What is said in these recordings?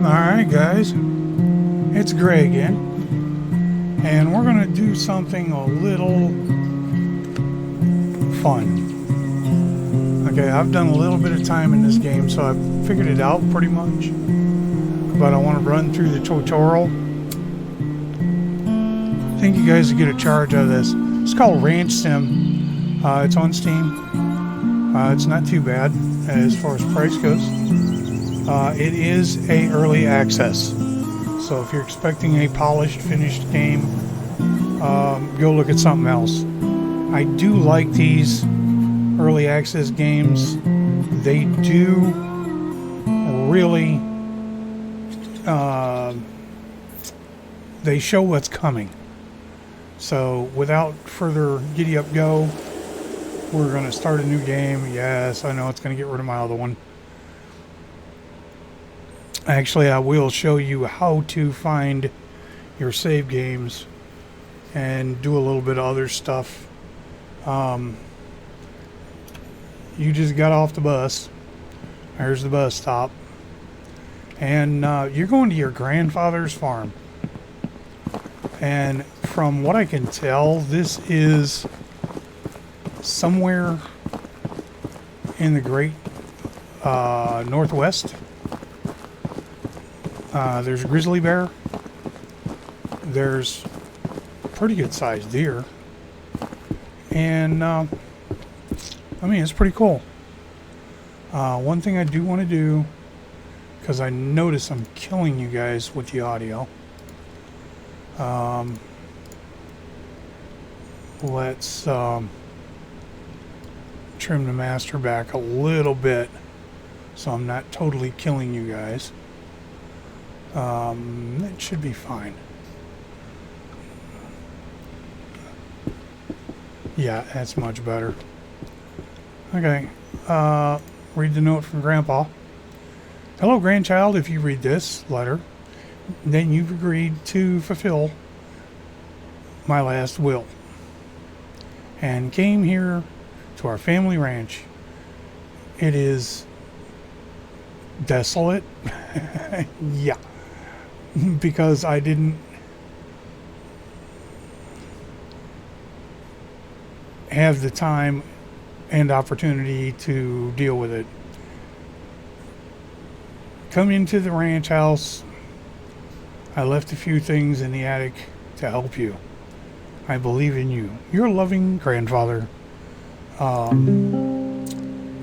Alright guys, it's Gray again, and we're going to do something a little fun. Okay, I've done a little bit of time in this game, so I've figured it out pretty much, but I want to run through the tutorial. I think you guys will get a charge out of this. It's called Ranch Sim. It's on Steam. It's not too bad as far as price goes. It is a early access, so if you're expecting a polished, finished game, go look at something else. I do like these early access games. They do really, they show what's coming. So without further giddy up go, we're going to start a new game. Yes, I know it's going to get rid of my other one. Actually, I will show you how to find your save games and do a little bit of other stuff. You just got off the bus. There's the bus stop. And you're going to your grandfather's farm. And from what I can tell, this is somewhere in the great Northwest. There's a grizzly bear. There's pretty good sized deer. And, I mean, it's pretty cool. One thing I do want to do, because I notice I'm killing you guys with the audio. Let's trim the master back a little bit so I'm not totally killing you guys. That should be fine. Yeah, that's much better. Okay, read the note from Grandpa. Hello, grandchild. If you read this letter, then you've agreed to fulfill my last will and came here to our family ranch. It is desolate. Yeah. Because I didn't have the time and opportunity to deal with it. Come into the ranch house. I left a few things in the attic to help you. I believe in you. Your loving grandfather.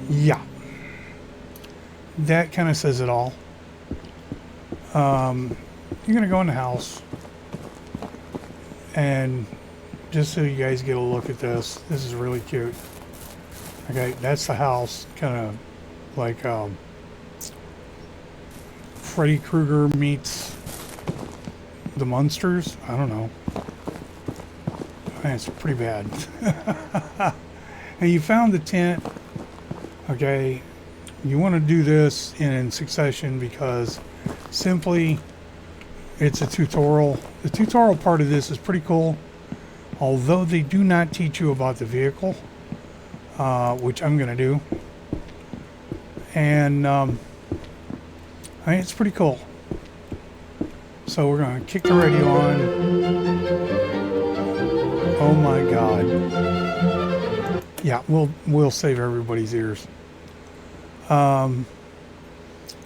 Yeah. That kind of says it all. You're going to go in the house, and just so you guys get a look at this, this is really cute. Okay, that's the house, kind of like Freddy Krueger meets the Munsters. I don't know. It's pretty bad. And you found the tent. Okay, you want to do this in succession because simply it's a tutorial. The tutorial part of this is pretty cool, although they do not teach you about the vehicle, which I'm going to do. And I mean, it's pretty cool. So we're going to kick the radio on. Oh my God. Yeah, we'll save everybody's ears.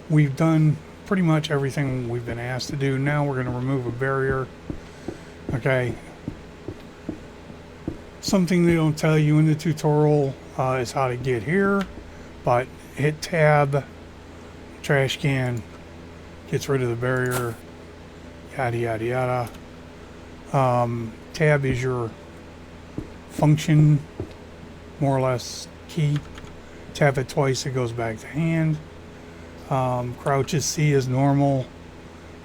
We've done pretty much everything we've been asked to do. Now we're going to remove a barrier. Okay. Something they don't tell you in the tutorial is how to get here, but hit tab, trash can, gets rid of the barrier, yada yada yada. Tab is your function, more or less, key. Tap it twice, it goes back to hand. Crouch is C is normal.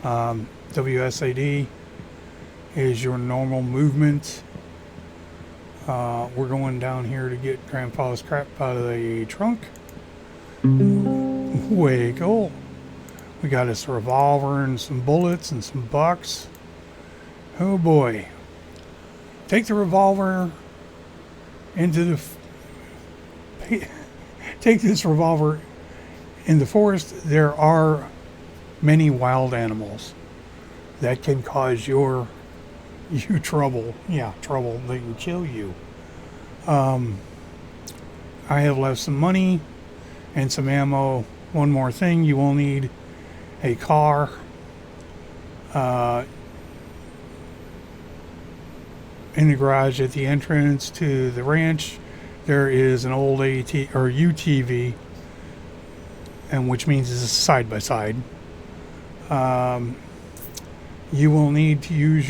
WSAD is your normal movement. We're going down here to get Grandpa's crap out of the trunk. Way cool. We got us a revolver and some bullets and some bucks. Oh boy. Take the revolver into the... Take this revolver in the forest. There are many wild animals that can cause you trouble. Yeah, trouble. They can kill you. I have left some money and some ammo. One more thing, you will need a car. In the garage at the entrance to the ranch, there is an old UTV, and which means it's a side by side. You will need to use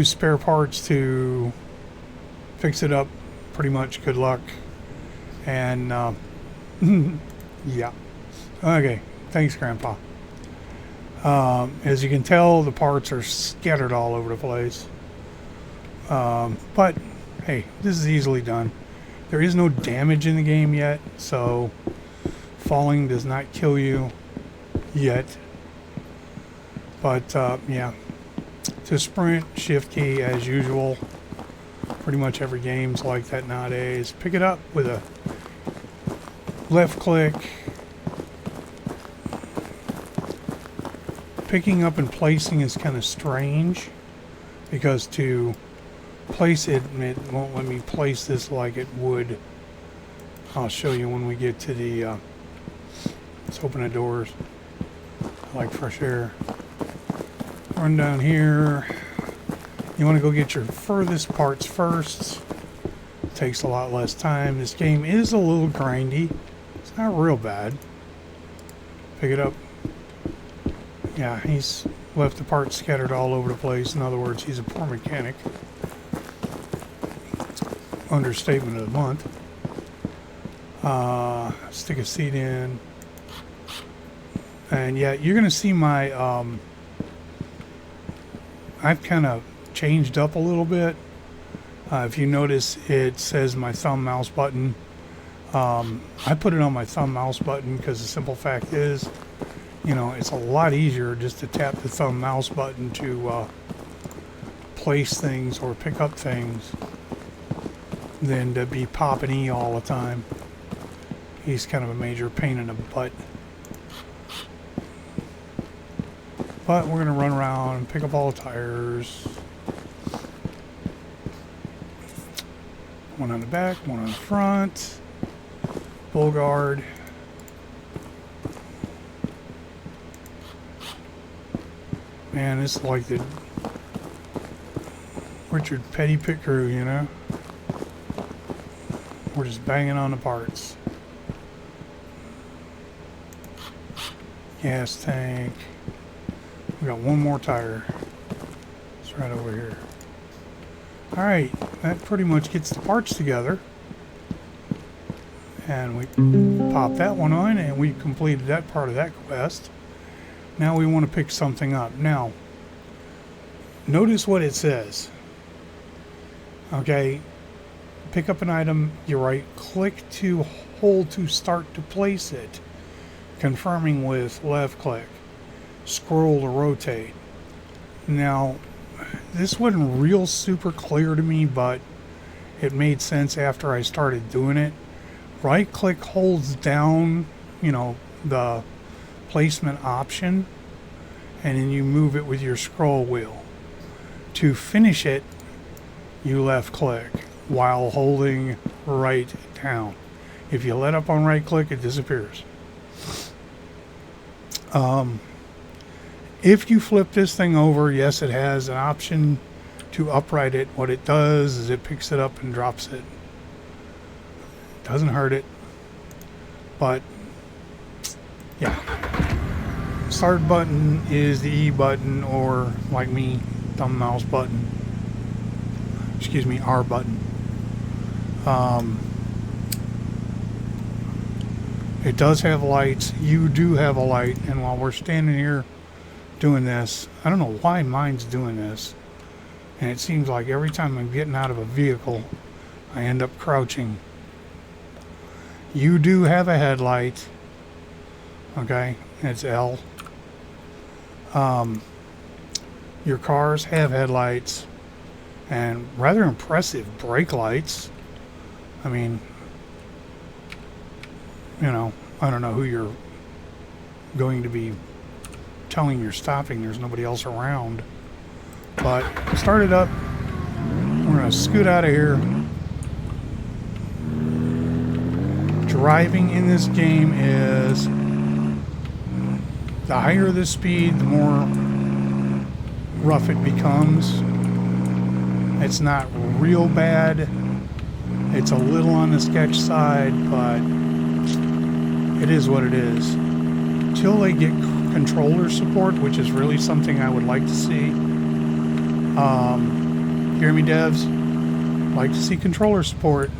spare parts to fix it up. Pretty much. Good luck. And yeah. Okay. Thanks, Grandpa. As you can tell, the parts are scattered all over the place. But hey, this is easily done. There is no damage in the game yet, so falling does not kill you yet. But yeah, to sprint, shift key as usual. Pretty much every game's like that nowadays. Pick it up with a left click. Picking up and placing is kind of strange, because to place it won't let me place this like it would. I'll show you when we get to the let's open the doors. I like fresh air. Run down here. You want to go get your furthest parts first. Takes a lot less time. This game is a little grindy. It's not real bad. Pick it up. Yeah, he's left the parts scattered all over the place. In other words, he's a poor mechanic. Understatement of the month. Stick a seat in. And yeah, you're going to see my... I've kind of changed up a little bit. If you notice, it says my thumb mouse button. I put it on my thumb mouse button because the simple fact is, you know, it's a lot easier just to tap the thumb mouse button to place things or pick up things than to be popping E all the time. He's kind of a major pain in the butt. But we're going to run around and pick up all the tires. One on the back, one on the front. Bull guard. Man, it's like the Richard Petty pit crew, you know? We're just banging on the parts. Gas tank. We got one more tire. It's right over here. Alright, that pretty much gets the parts together. And we pop that one on, and we completed that part of that quest. Now we want to pick something up. Now, notice what it says. Okay, pick up an item, you right click to hold to start to place it. Confirming with left click. Scroll to rotate. Now, this wasn't real super clear to me, but it made sense after I started doing it. Right click holds down, you know, the placement option, and then you move it with your scroll wheel. To finish it, you left click while holding right down. If you let up on right click, it disappears. If you flip this thing over, yes, it has an option to upright it. What it does is it picks it up and drops it. Doesn't hurt it, but yeah. Start button is the E button, or like me, thumb mouse button. Excuse me, R button. It does have lights. You do have a light, and while we're standing here doing this, I don't know why mine's doing this, and it seems like every time I'm getting out of a vehicle, I end up crouching. You do have a headlight. Okay, it's L. Your cars have headlights and rather impressive brake lights. I mean, you know, I don't know who you're going to be telling you're stopping. There's nobody else around. But start it up. We're going to scoot out of here. Driving in this game is, the higher the speed, the more rough it becomes. It's not real bad. It's a little on the sketch side, but it is what it is. Till they get controller support, which is really something I would like to see. Hear me, devs? Like to see controller support.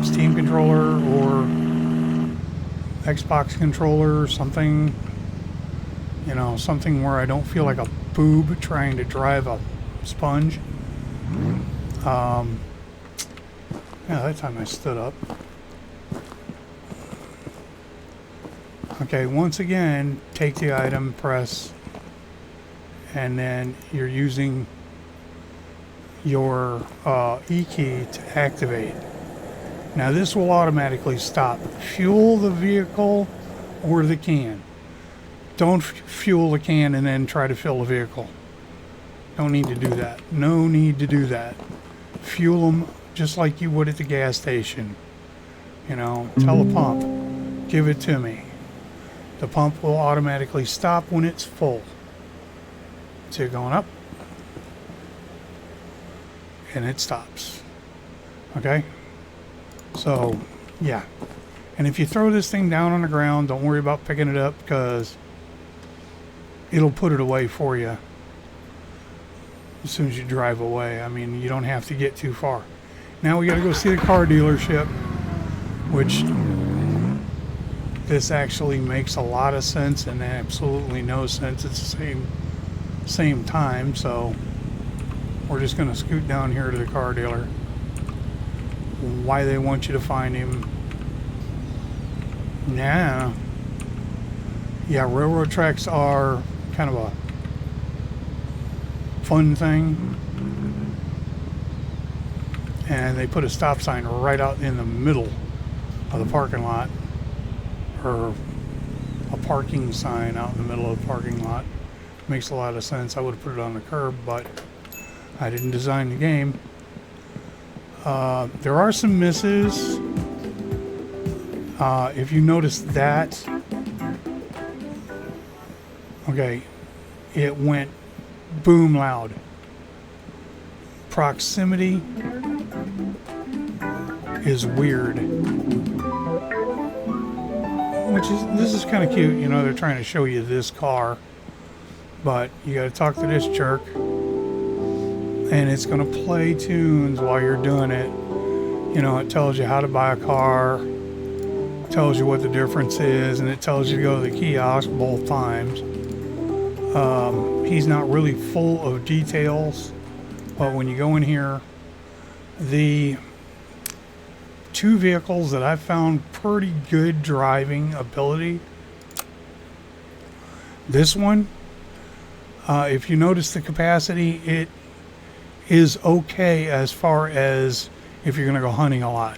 Steam controller or Xbox controller or something. You know, something where I don't feel like a boob trying to drive a sponge. Yeah, that time I stood up. Okay, once again, take the item, press, and then you're using your E key to activate. Now this will automatically stop. Fuel the vehicle or the can. Don't fuel the can and then try to fill the vehicle. Don't need to do that. No need to do that. Fuel them just like you would at the gas station. You know, tell the pump, give it to me. The pump will automatically stop when it's full. So you're going up, and it stops. Okay? So, yeah. And if you throw this thing down on the ground, don't worry about picking it up, because it'll put it away for you as soon as you drive away. I mean, you don't have to get too far. Now we got to go see the car dealership, which this actually makes a lot of sense and absolutely no sense at the same time. So we're just going to scoot down here to the car dealer. Why they want you to find him? Nah. Yeah, railroad tracks are kind of a fun thing. And they put a stop sign right out in the middle of the parking lot. Or a parking sign out in the middle of the parking lot. Makes a lot of sense. I would have put it on the curb, but I didn't design the game. There are some misses. If you notice that, okay, it went boom loud. Proximity is weird. This is kind of cute, you know, they're trying to show you this car, but you got to talk to this jerk, and it's going to play tunes while you're doing it. You know, it tells you how to buy a car, tells you what the difference is, and it tells you to go to the kiosk both times. He's not really full of details, but when you go in here, the two vehicles that I found pretty good driving ability. This one, if you notice the capacity, it is okay as far as if you're going to go hunting a lot.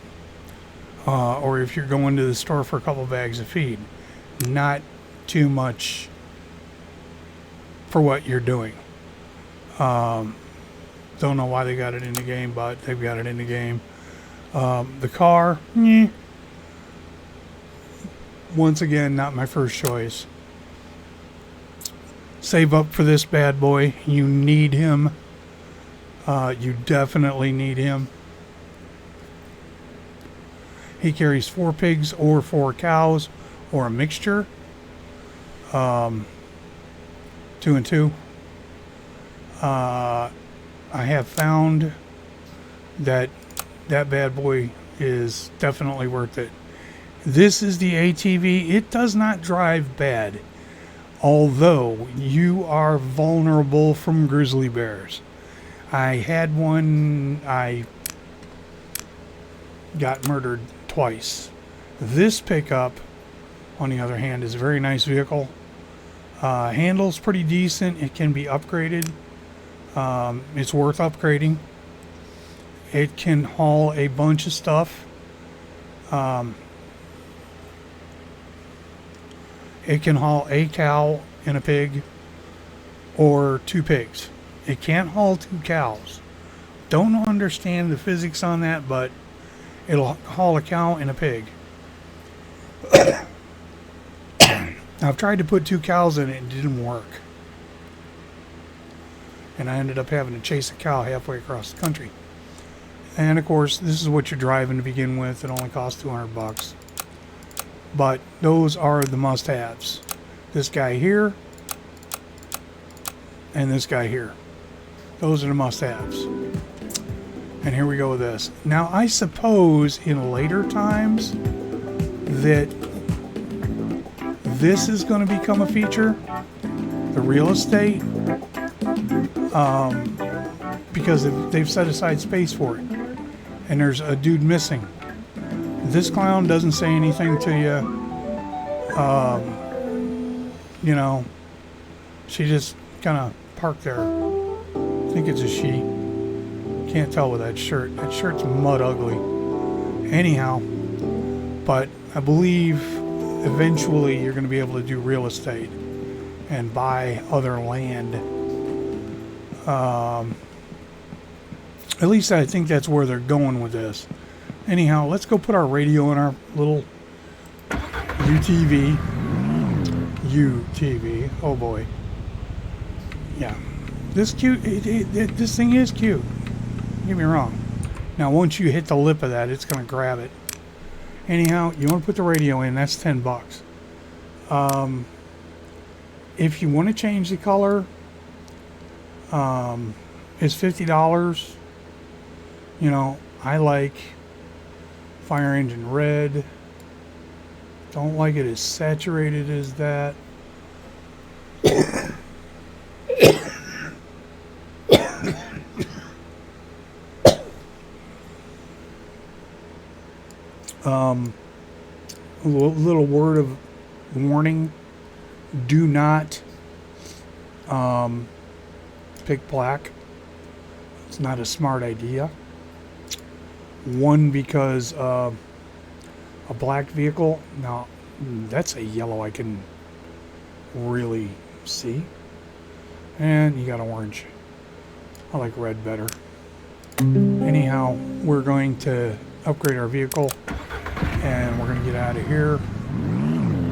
Or if you're going to the store for a couple bags of feed. Not too much for what you're doing. Don't know why they got it in the game, but they've got it in the game. The car, once again, not my first choice. Save up for this bad boy. You need him. You definitely need him. He carries 4 pigs or 4 cows or a mixture. 2 and 2. I have found that bad boy is definitely worth it. This is the ATV. It does not drive bad, although you are vulnerable from grizzly bears. I had one, I got murdered twice. This pickup, on the other hand, is a very nice vehicle. Handles pretty decent. It can be upgraded. It's worth upgrading. It can haul a bunch of stuff. It can haul a cow and a pig or 2 pigs. It can't haul 2 cows. Don't understand the physics on that, but it'll haul a cow and a pig. I've tried to put 2 cows in it and it didn't work. And I ended up having to chase a cow halfway across the country. And of course, this is what you're driving to begin with. It only costs $200. But those are the must-haves. This guy here and this guy here. Those are the must-haves. And here we go with this. Now, I suppose in later times that this is going to become a feature, the real estate, because they've set aside space for it. And there's a dude missing. This clown doesn't say anything to you. You know, she just kind of parked there. I think it's a she. Can't tell with that shirt. That shirt's mud ugly. Anyhow, but I believe eventually you're going to be able to do real estate and buy other land. At least I think that's where they're going with this. Anyhow, let's go put our radio in our little UTV. UTV. Oh boy. Yeah. This cute. This thing is cute. Don't get me wrong. Now, once you hit the lip of that, it's going to grab it. Anyhow, you want to put the radio in. That's $10. If you want to change the color, it's $50. You know, I like fire engine red. Don't like it as saturated as that. A little word of warning: do not pick black. It's not a smart idea. One, because a black vehicle, now that's a yellow I can really see, and you got orange. I like red better. Anyhow, we're going to upgrade our vehicle and we're going to get out of here.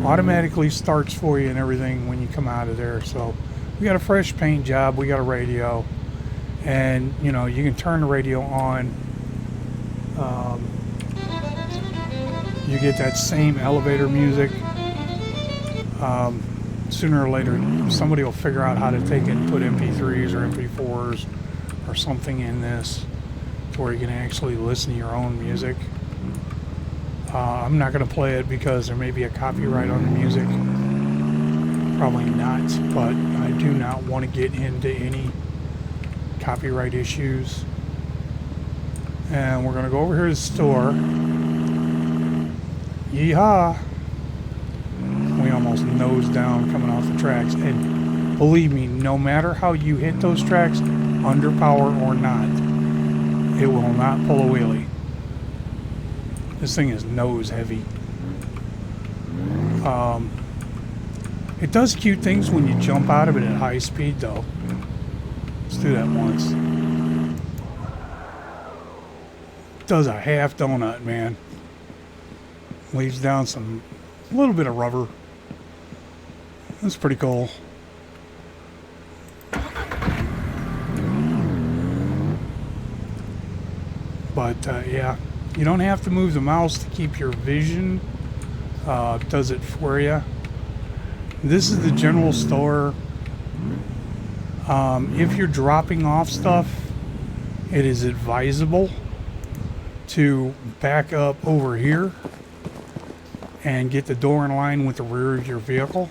Automatically starts for you and everything when you come out of there. So we got a fresh paint job, we got a radio, and you know, you can turn the radio on. You get that same elevator music. Sooner or later somebody will figure out how to take it and put MP3s or MP4s or something in this to where you can actually listen to your own music. I'm not going to play it because there may be a copyright on the music. Probably not, but I do not want to get into any copyright issues. And we're going to go over here to the store. Yeehaw! We almost nose down coming off the tracks. And believe me, no matter how you hit those tracks, under power or not, it will not pull a wheelie. This thing is nose heavy. It does cute things when you jump out of it at high speed though. Let's do that once. Does a half donut, man. Leaves down a little bit of rubber. That's pretty cool. But yeah, you don't have to move the mouse to keep your vision. Does it for you. This is the general store. If you're dropping off stuff, it is advisable to back up over here and get the door in line with the rear of your vehicle.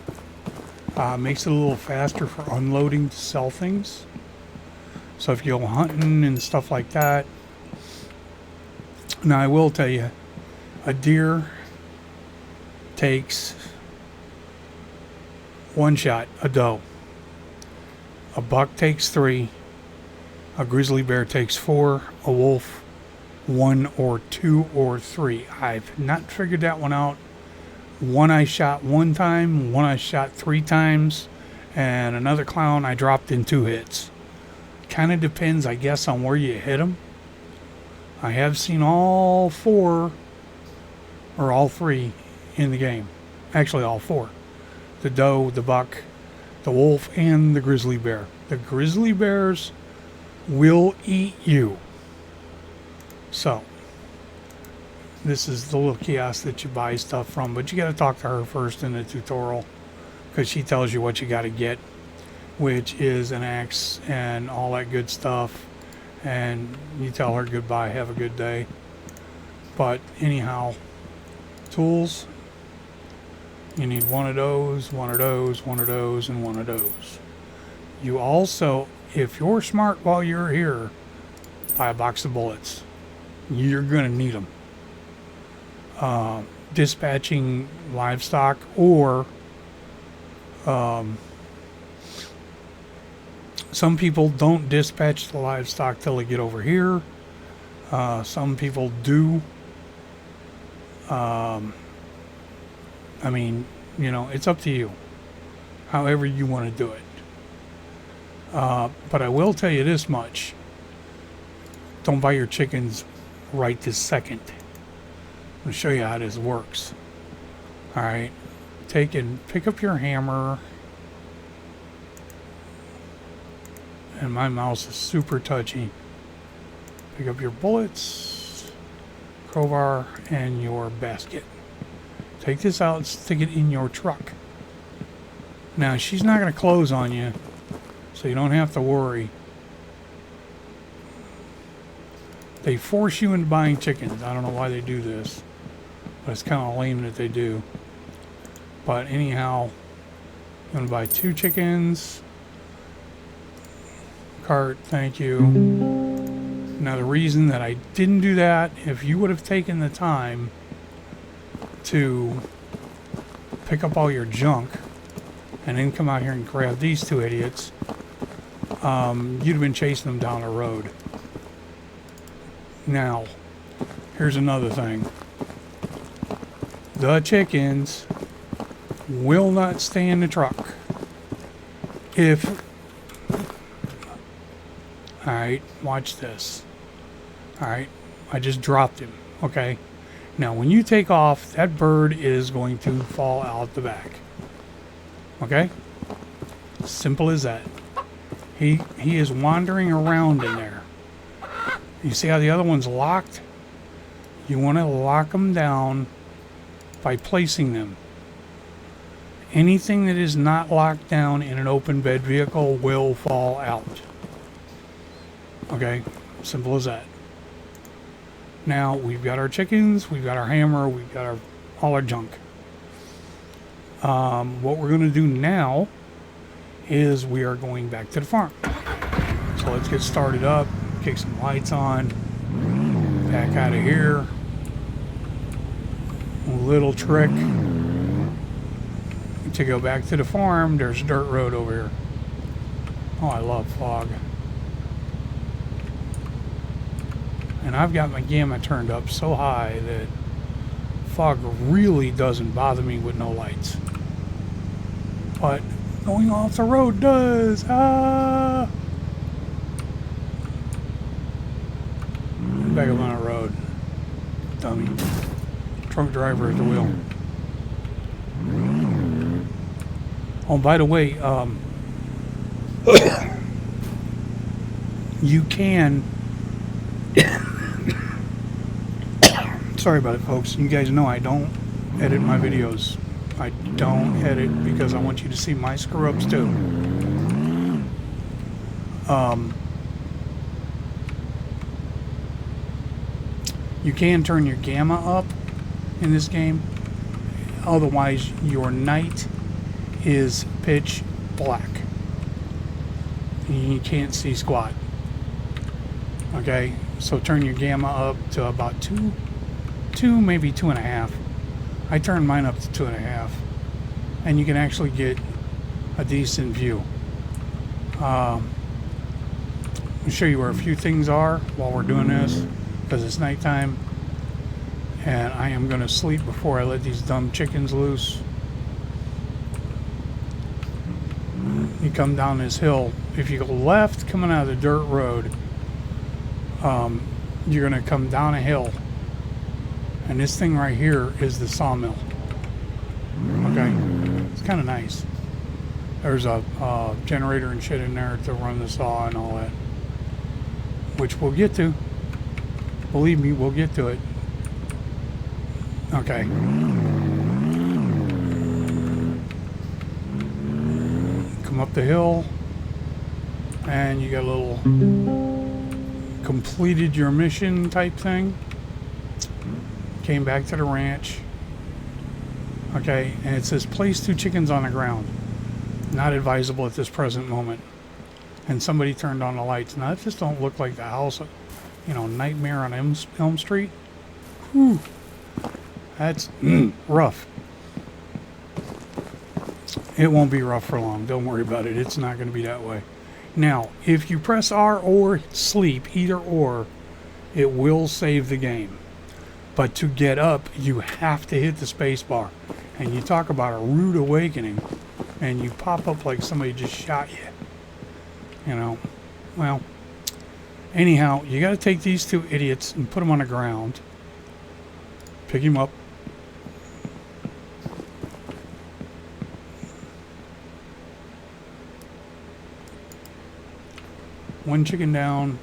Makes it a little faster for unloading to sell things. So if you go hunting and stuff like that. Now I will tell you, a deer takes one shot, a doe. A buck takes 3. A grizzly bear takes 4. A wolf 1 or 2 or 3. I've not figured that one out. One I shot one time, one I shot 3 times, and another clown I dropped in 2 hits. Kind of depends, I guess, on where you hit them. I have seen all 4 or all 3 in the game. Actually, all 4. The doe, the buck, the wolf, and the grizzly bear. The grizzly bears will eat you. So, this is the little kiosk that you buy stuff from, but you got to talk to her first in the tutorial because she tells you what you got to get, which is an axe and all that good stuff. And you tell her goodbye, have a good day. But anyhow, tools, you need one of those, one of those, one of those, and one of those. You also, if you're smart while you're here, buy a box of bullets. You're going to need them. Dispatching livestock, or some people don't dispatch the livestock till they get over here. Some people do. I mean, you know, it's up to you. However you want to do it. But I will tell you this much. Don't buy your chickens right this second. I'm going to show you how this works. Alright. Take and pick up your hammer. And my mouse is super touchy. Pick up your bullets, crowbar, and your basket. Take this out and stick it in your truck. Now, she's not going to close on you, so you don't have to worry. They force you into buying chickens. I don't know why they do this, but it's kind of lame that they do. But anyhow, I'm going to buy 2 chickens. Cart, thank you. Now, the reason that I didn't do that, if you would have taken the time to pick up all your junk and then come out here and grab these 2 idiots, you'd have been chasing them down the road. Now, here's another thing. The chickens will not stay in the truck. Alright, watch this. Alright, I just dropped him. Okay. Now, when you take off, that bird is going to fall out the back. Okay? Simple as that. He is wandering around in there. You see how the other one's locked? You want to lock them down by placing them. Anything that is not locked down in an open bed vehicle will fall out. Okay? Simple as that. Now, we've got our chickens, we've got our hammer, we've got all our junk. What we're going to do now is we are going back to the farm. So let's get started up, kick some lights on, back out of here. A little trick to go back to the farm. There's a dirt road over here. Oh, I love fog. And I've got my gamma turned up so high that fog really doesn't bother me with no lights. But going off the road does. Ah! Back up on the road. Dummy. Truck driver at the wheel. Oh, by the way, you can... Sorry about it, folks. You guys know I don't edit my videos. I don't edit because I want you to see my screw-ups too. You can turn your gamma up in this game. Otherwise, your night is pitch black. You can't see squat. Okay, so turn your gamma up to about 2, maybe 2.5. I turned mine up to 2.5, and you can actually get a decent view. I'll show you where a few things are while we're doing this, because it's nighttime, And I am going to sleep before I let these dumb chickens loose. You come down this hill. If you go left coming out of the dirt road, you're going to come down a hill. And this thing right here is the sawmill. Okay? It's kind of nice. There's a generator and shit in there to run the saw and all that. Which we'll get to. Believe me, we'll get to it. Okay. Come up the hill. And you got a little completed your mission type thing. Came back to the ranch. Okay, and it says place 2 chickens on the ground. Not advisable at this present moment. And somebody turned on the lights. Now, that just don't look like the house, you know, Nightmare on Elm Street. Whew. That's rough. It won't be rough for long. Don't worry about it. It's not going to be that way. Now, if you press R or sleep, either or, it will save the game. But to get up, you have to hit the space bar. And you talk about a rude awakening, and you pop up like somebody just shot you. You know, well, anyhow, you got to take these 2 idiots and put them on the ground. Pick him up. One chicken down.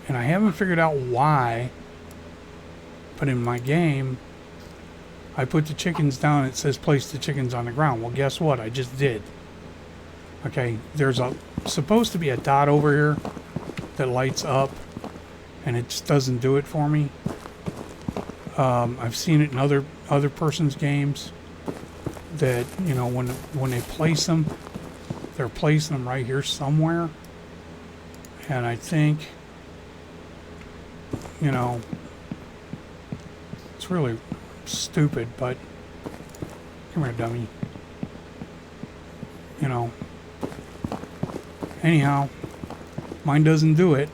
And I haven't figured out why, but in my game, I put the chickens down. It says place the chickens on the ground. Well, guess what? I just did. Okay, there's supposed to be a dot over here that lights up, and it just doesn't do it for me. I've seen it in other person's games that, you know, when they place them, they're placing them right here somewhere. And I think, you know, it's really stupid, but come here, dummy. You know. Anyhow, mine doesn't do it.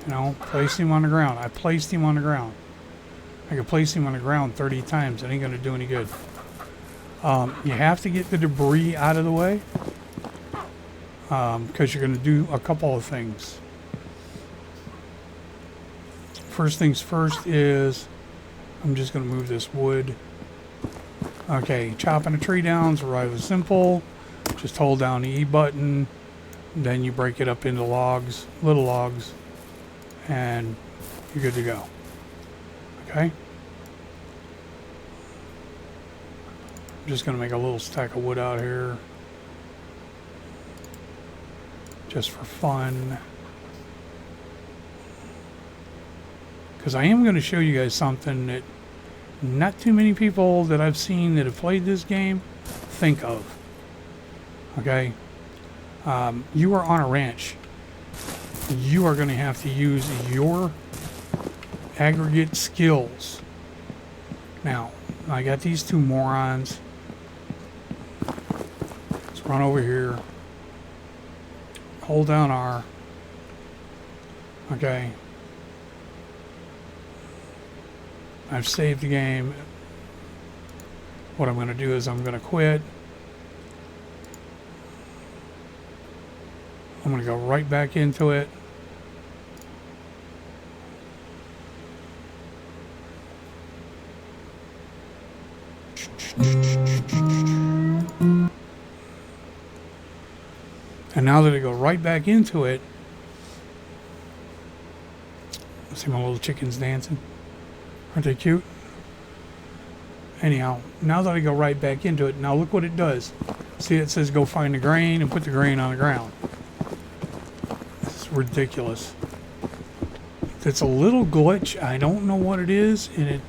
You know, place him on the ground. I placed him on the ground. I could place him on the ground 30 times. It ain't going to do any good. You have to get the debris out of the way. Because you're going to do a couple of things. First things first is I'm just going to move this wood. Okay, chopping a tree down is rather simple. Just hold down the E button. Then you break it up into logs, little logs, and you're good to go. Okay? I'm just going to make a little stack of wood out here. Just for fun. Because I am going to show you guys something that not too many people that I've seen that have played this game think of. Okay? You are on a ranch. You are going to have to use your aggregate skills. Now, I got these 2 morons. Let's run over here. Hold down R. Okay. I've saved the game. What I'm going to do is I'm going to quit. I'm going to go right back into it. And now that I go right back into it, see my little chickens dancing. Aren't they cute? Anyhow, now that I go right back into it, now look what it does. See, it says go find the grain and put the grain on the ground. It's ridiculous. It's a little glitch. I don't know what it is, and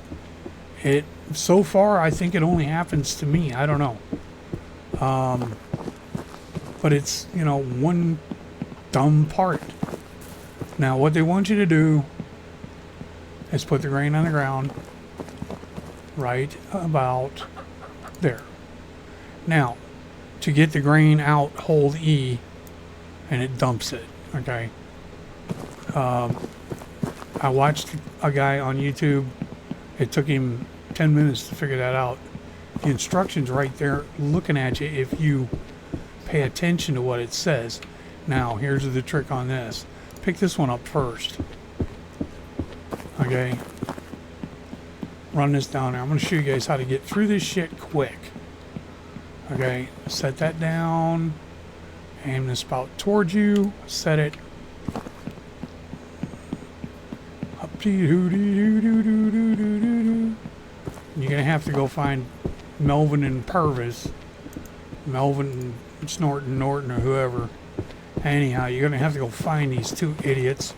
it so far I think it only happens to me. I don't know. But it's, you know, one dumb part. Now what they want you to do is put the grain on the ground right about there. Now, to get the grain out, hold E and it dumps it, okay? I watched a guy on YouTube. It took him 10 minutes to figure that out. The instructions right there looking at you if you pay attention to what it says. Now, here's the trick on this. Pick this one up first. Okay. Run this down there. I'm going to show you guys how to get through this shit quick. Okay. Set that down. Aim the spout towards you. Set it. You're gonna have to go find Melvin and Purvis, Melvin and Snorton, Norton, or whoever. Anyhow, you're gonna have to go find these two idiots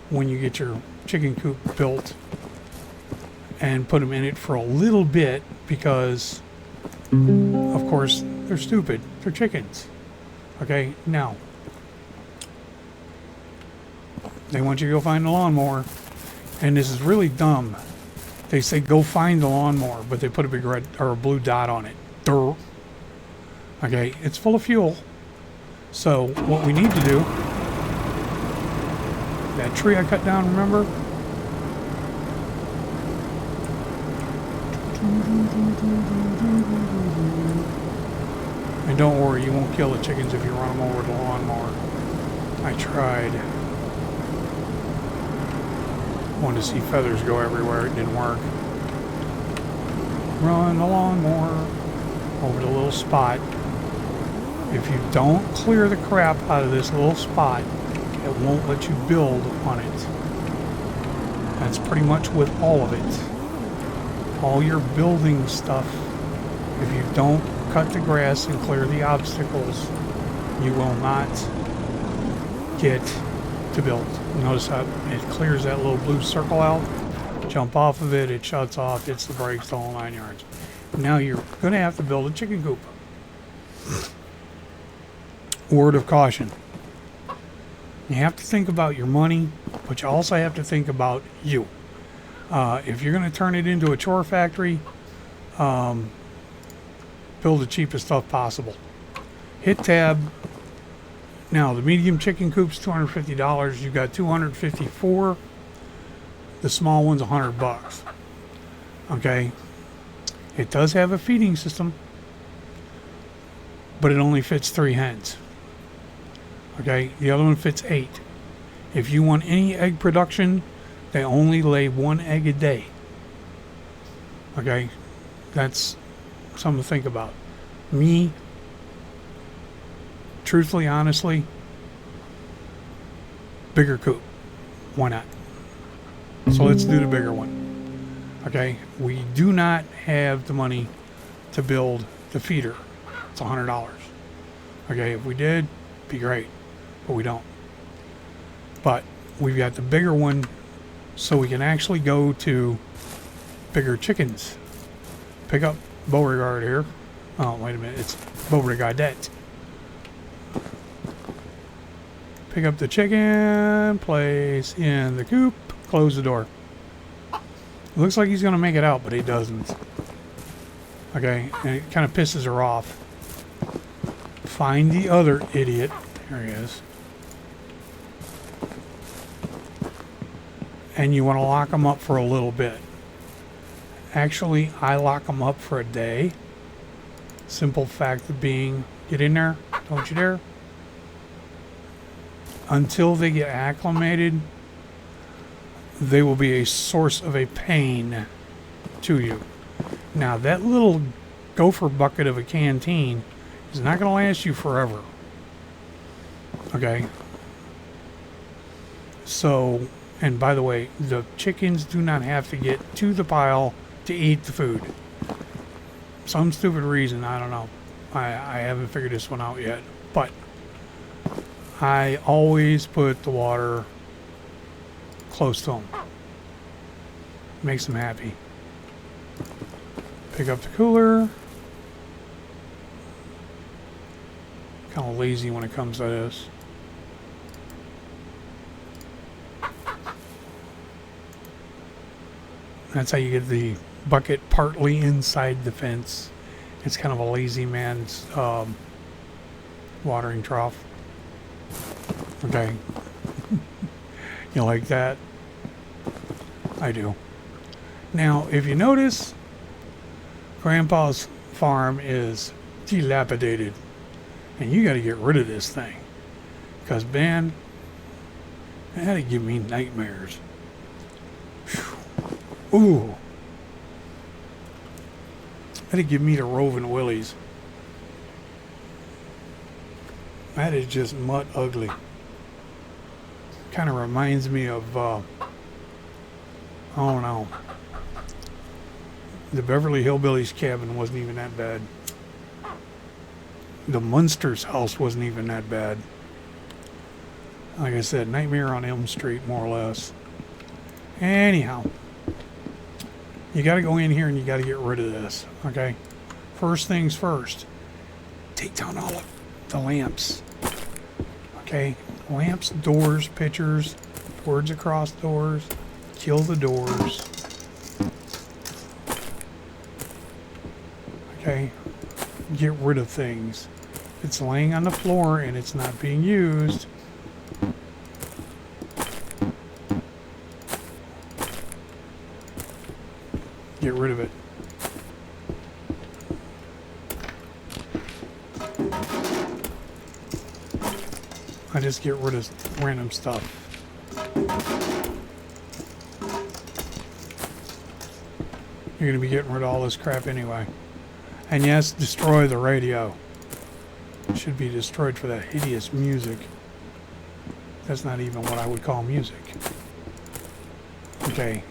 when you get your chicken coop built and put them in it for a little bit because, of course, they're stupid. They're chickens. Okay, now they want you to go find the lawnmower. And this is really dumb. They say go find the lawnmower, but they put a big red or a blue dot on it. Durr. Okay, it's full of fuel. So what we need to do, that tree I cut down, remember? And don't worry, you won't kill the chickens if you run them over with the lawnmower. I tried. Wanted to see feathers go everywhere. It didn't work. Run the lawnmower over the little spot. If you don't clear the crap out of this little spot, it won't let you build on it. That's pretty much with all of it. All your building stuff, if you don't cut the grass and clear the obstacles, you will not get to build. Notice how it clears that little blue circle out. Jump off of it, it shuts off, hits the brakes, the whole 9 yards. Now you're going to have to build a chicken coop. Word of caution. You have to think about your money, but you also have to think about you. If you're going to turn it into a chore factory, build the cheapest stuff possible. Hit tab. Now, the medium chicken coop's $250. You got $254. The small one's $100. Okay. It does have a feeding system, but it only fits 3 hens. Okay. The other one fits 8. If you want any egg production, they only lay 1 egg a day. Okay. That's something to think about. Me, truthfully, honestly, bigger coop. Why not? So let's do the bigger one. Okay, we do not have the money to build the feeder. It's $100. Okay, if we did, be great, but we don't. But we've got the bigger one, so we can actually go to bigger chickens. Pick up Beauregard here. Oh, wait a minute, it's Beauregardette. Pick up the chicken, place in the coop, close the door. Looks like he's going to make it out, but he doesn't. Okay, and it kind of pisses her off. Find the other idiot. There he is. And you want to lock him up for a little bit. Actually, I lock him up for a day. Simple fact of being, get in there, don't you dare. Until they get acclimated, they will be a source of a pain to you. Now, that little gopher bucket of a canteen is not going to last you forever. Okay? So, and by the way, the chickens do not have to get to the pile to eat the food. Some stupid reason, I don't know. I haven't figured this one out yet. But I always put the water close to them. Makes them happy. Pick up the cooler. Kind of lazy when it comes to this. That's how you get the bucket partly inside the fence. It's kind of a lazy man's watering trough. Okay. You like that? I do. Now, if you notice, Grandpa's farm is dilapidated. And you got to get rid of this thing. Because, man, it had to give me nightmares. Whew. Ooh. Had to give me the roving willies. That is just mutt ugly. Kind of reminds me of, I don't know. The Beverly Hillbillies cabin wasn't even that bad. The Munsters house wasn't even that bad. Like I said, Nightmare on Elm Street, more or less. Anyhow, you got to go in here and you got to get rid of this, okay? First things first, take down all of the lamps, okay? Lamps, doors, pictures, words across doors, kill the doors, okay? Get rid of things. If it's laying on the floor and it's not being used, get rid of it. I just get rid of random stuff. You're going to be getting rid of all this crap anyway. And yes, destroy the radio. It should be destroyed for that hideous music. That's not even what I would call music. Okay.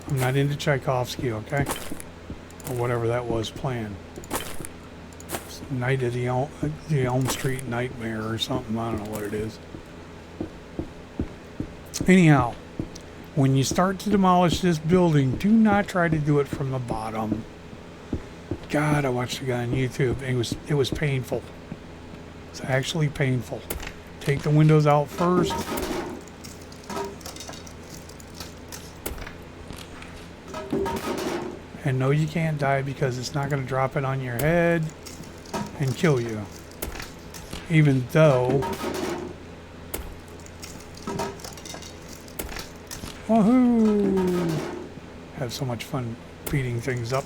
I'm not into Tchaikovsky, okay? Or whatever that was playing. Night of the Elm Street Nightmare or something. I don't know what it is. Anyhow, when you start to demolish this building, do not try to do it from the bottom. God, I watched a guy on YouTube. It was painful. It's actually painful. Take the windows out first. And no, you can't die because it's not going to drop it on your head and kill you. Even though... Woohoo! Have so much fun beating things up.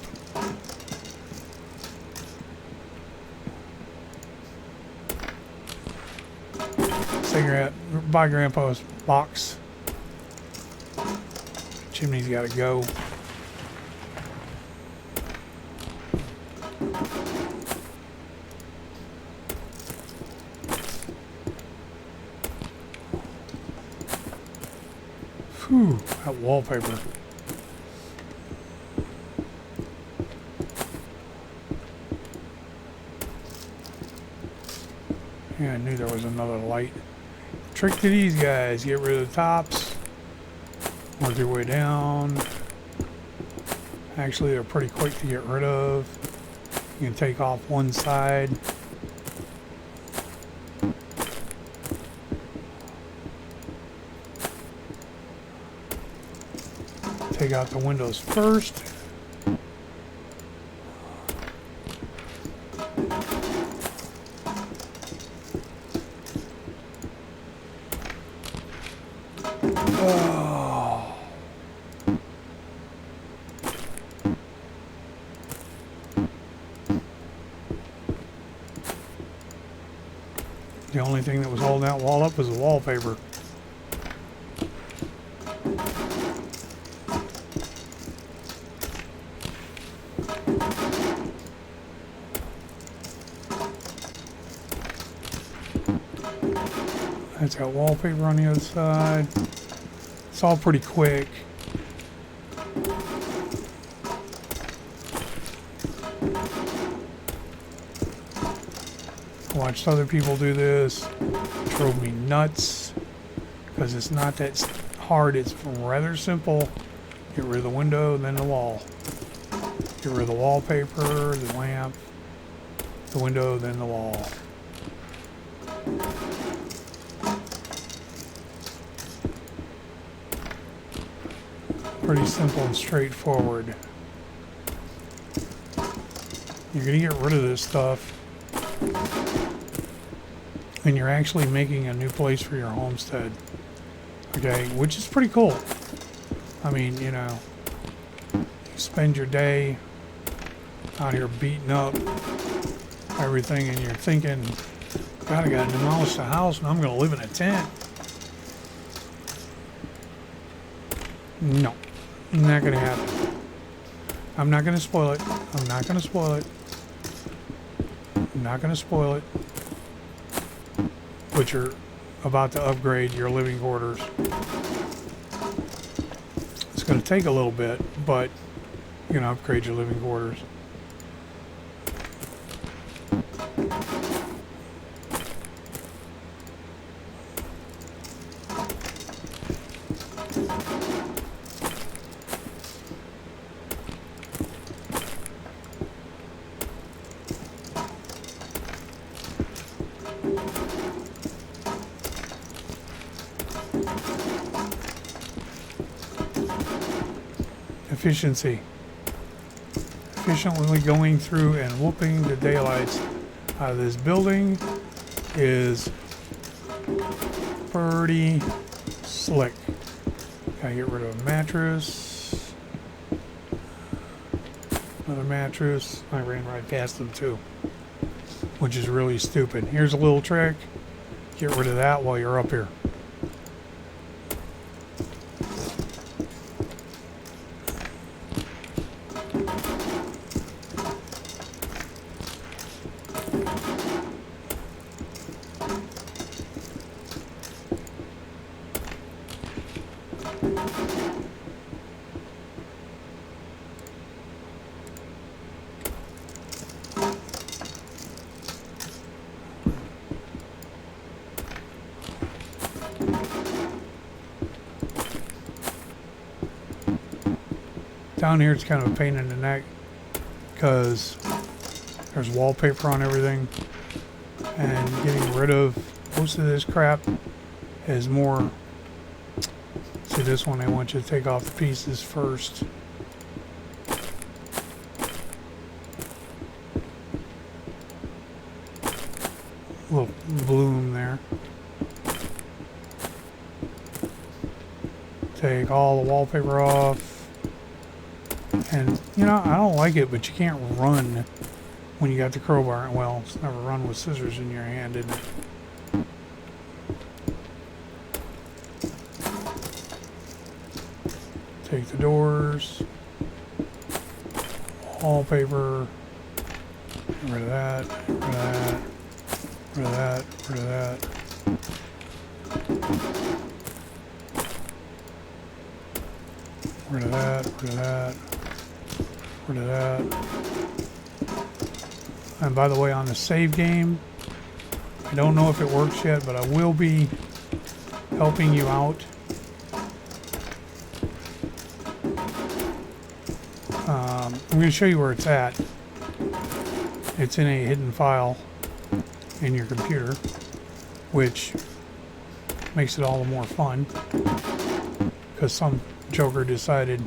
Cigarette by Grandpa's box. Chimney's got to go. Whew, that wallpaper. Yeah, I knew there was another light. Trick to these guys, get rid of the tops, work your way down. Actually, they're pretty quick to get rid of. You can take off one side. Take out the windows first. Oh. The only thing that was holding that wall up was the wallpaper. That's got wallpaper on the other side. It's all pretty quick. I watched other people do this. It drove me nuts because it's not that hard. It's rather simple. Get rid of the window, then the wall. Get rid of the wallpaper, the lamp, the window, then the wall. Pretty simple and straightforward. You're going to get rid of this stuff. And you're actually making a new place for your homestead. Okay, which is pretty cool. I mean, you know, you spend your day out here beating up everything and you're thinking, God, I gotta demolish the house and I'm gonna live in a tent. No, not gonna happen. I'm not gonna spoil it. I'm not gonna spoil it. I'm not gonna spoil it. But you're about to upgrade your living quarters. It's gonna take a little bit, but you're gonna upgrade your living quarters. Efficiency. Efficiently going through and whooping the daylights out of this building is pretty slick. Gotta get rid of a mattress. Another mattress. I ran right past them too, which is really stupid. Here's a little trick. Get rid of that while you're up here. Down here it's kind of a pain in the neck because there's wallpaper on everything, and getting rid of most of this crap is more. See, this one I want you to take off the pieces first. Little bloom there. Take all the wallpaper off. And, you know, I don't like it, but you can't run when you got the crowbar. Well, it's never run with scissors in your hand, isn't it? Take the doors. Wallpaper. Get rid of that. Get rid of that. Rid of that. Rid of that. Rid of that. Rid of that. Rid of that. And by the way, on the save game, I don't know if it works yet, but I will be helping you out. I'm going to show you where it's at. It's in a hidden file in your computer, which makes it all the more fun because some joker decided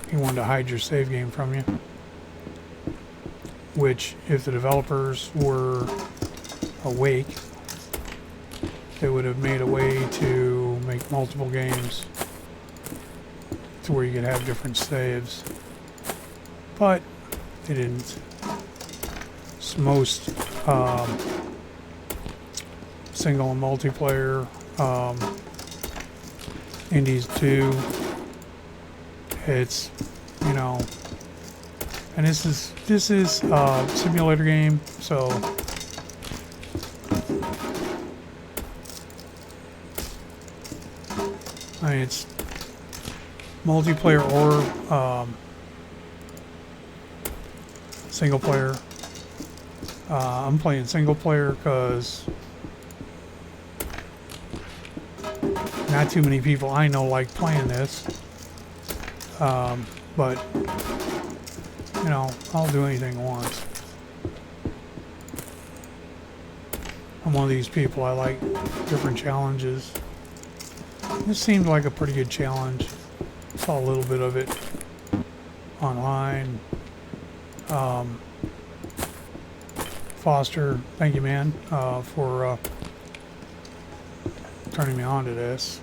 he wanted to hide your save game from you, which if the developers were awake, they would have made a way to make multiple games to where you could have different saves, but they didn't. Most single and multiplayer indies too. It's, you know, and this is a simulator game, so I mean it's multiplayer or single player. I'm playing single player because not too many people I know like playing this. But, you know, I'll do anything once. I'm one of these people, I like different challenges. This seemed like a pretty good challenge. Saw a little bit of it online. Foster, thank you, man, for turning me on to this.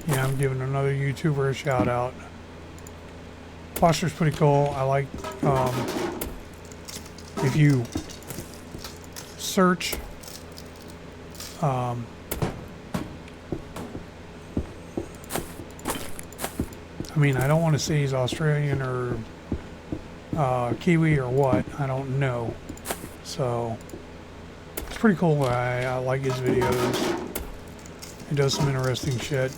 Yeah, I'm giving another YouTuber a shout out. Foster's pretty cool. I like if you search I mean, I don't want to say he's Australian or Kiwi or what. I don't know. So, it's pretty cool guy. I like his videos. He does some interesting shit.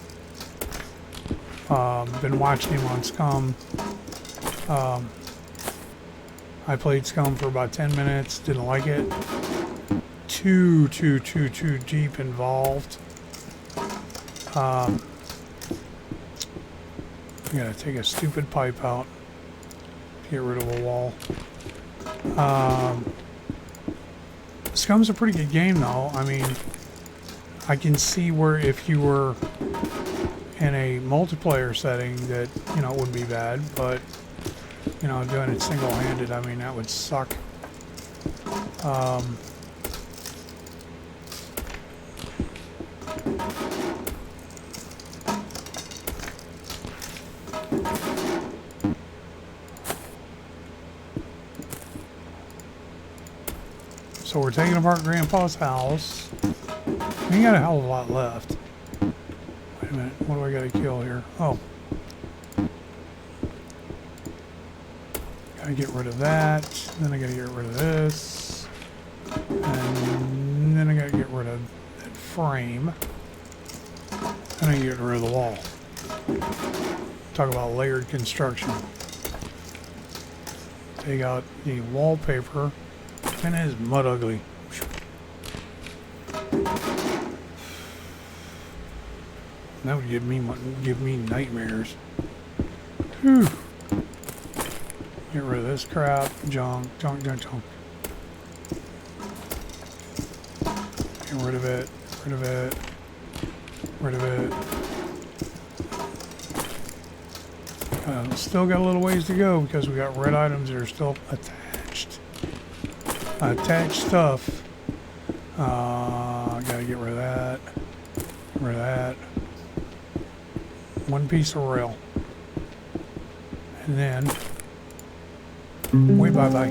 Been watching him on Scum. I played Scum for about 10 minutes. Didn't like it. Too deep involved. I gotta take a stupid pipe out to get rid of a wall. Scum's a pretty good game though. I mean, I can see where if you were in a multiplayer setting that, you know, it wouldn't be bad, but, you know, doing it single-handed, I mean, that would suck. So we're taking apart Grandpa's house. We ain't got a hell of a lot left. Wait a minute, what do I gotta kill here? Oh. Gotta get rid of that. Then I gotta get rid of this. And then I gotta get rid of that frame. Then I get rid of the wall. Talk about layered construction. Take out the wallpaper. And it is mud ugly. That would give me nightmares. Whew. Get rid of this crap. Junk. Get rid of it. Rid of it. Still got a little ways to go because we got red items that are still attached. Attached stuff. Gotta get rid of that. Rid of that. One piece of rail. And then bye-bye.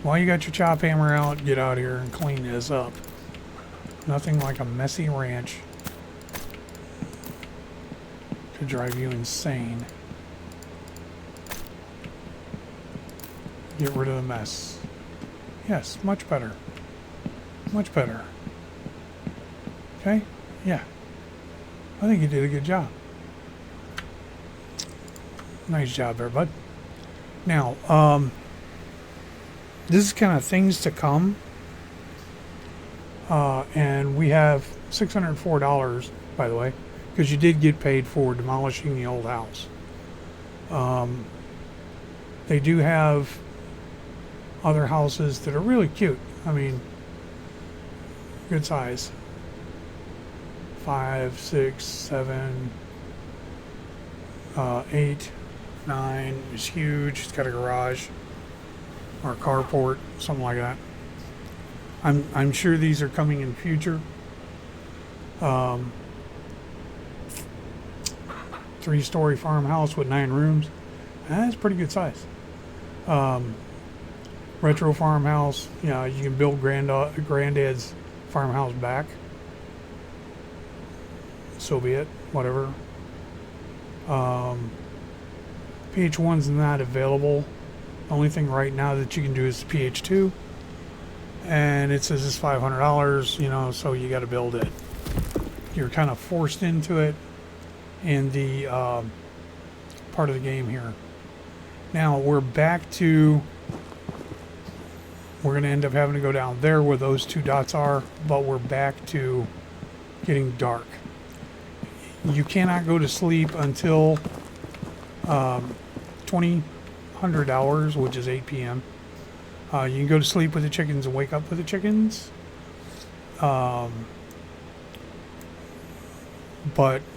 While you got your chop hammer out, get out here and clean this up. Nothing like a messy ranch to drive you insane. Get rid of the mess. Yes, much better. Much better. Okay? Yeah. I think you did a good job. Nice job there, bud. Now, this is kind of things to come. And we have $604, by the way, because you did get paid for demolishing the old house. They do have other houses that are really cute. I mean, good size. 5, 6, 7, 8, 9. It's huge. It's got a garage or a carport, something like that. I'm sure these are coming in future. 3-story farmhouse with 9 rooms. That's pretty good size. Retro farmhouse. You know, you can build granddad's farmhouse back. So be it. Whatever. PH1's not available. The only thing right now that you can do is PH2. And it says it's $500, you know, so you got to build it. You're kind of forced into it in the part of the game here. Now we're back to, we're going to end up having to go down there where those 2 dots are, but we're back to getting dark. You cannot go to sleep until 2000 hours, which is 8 p.m. You can go to sleep with the chickens and wake up with the chickens. But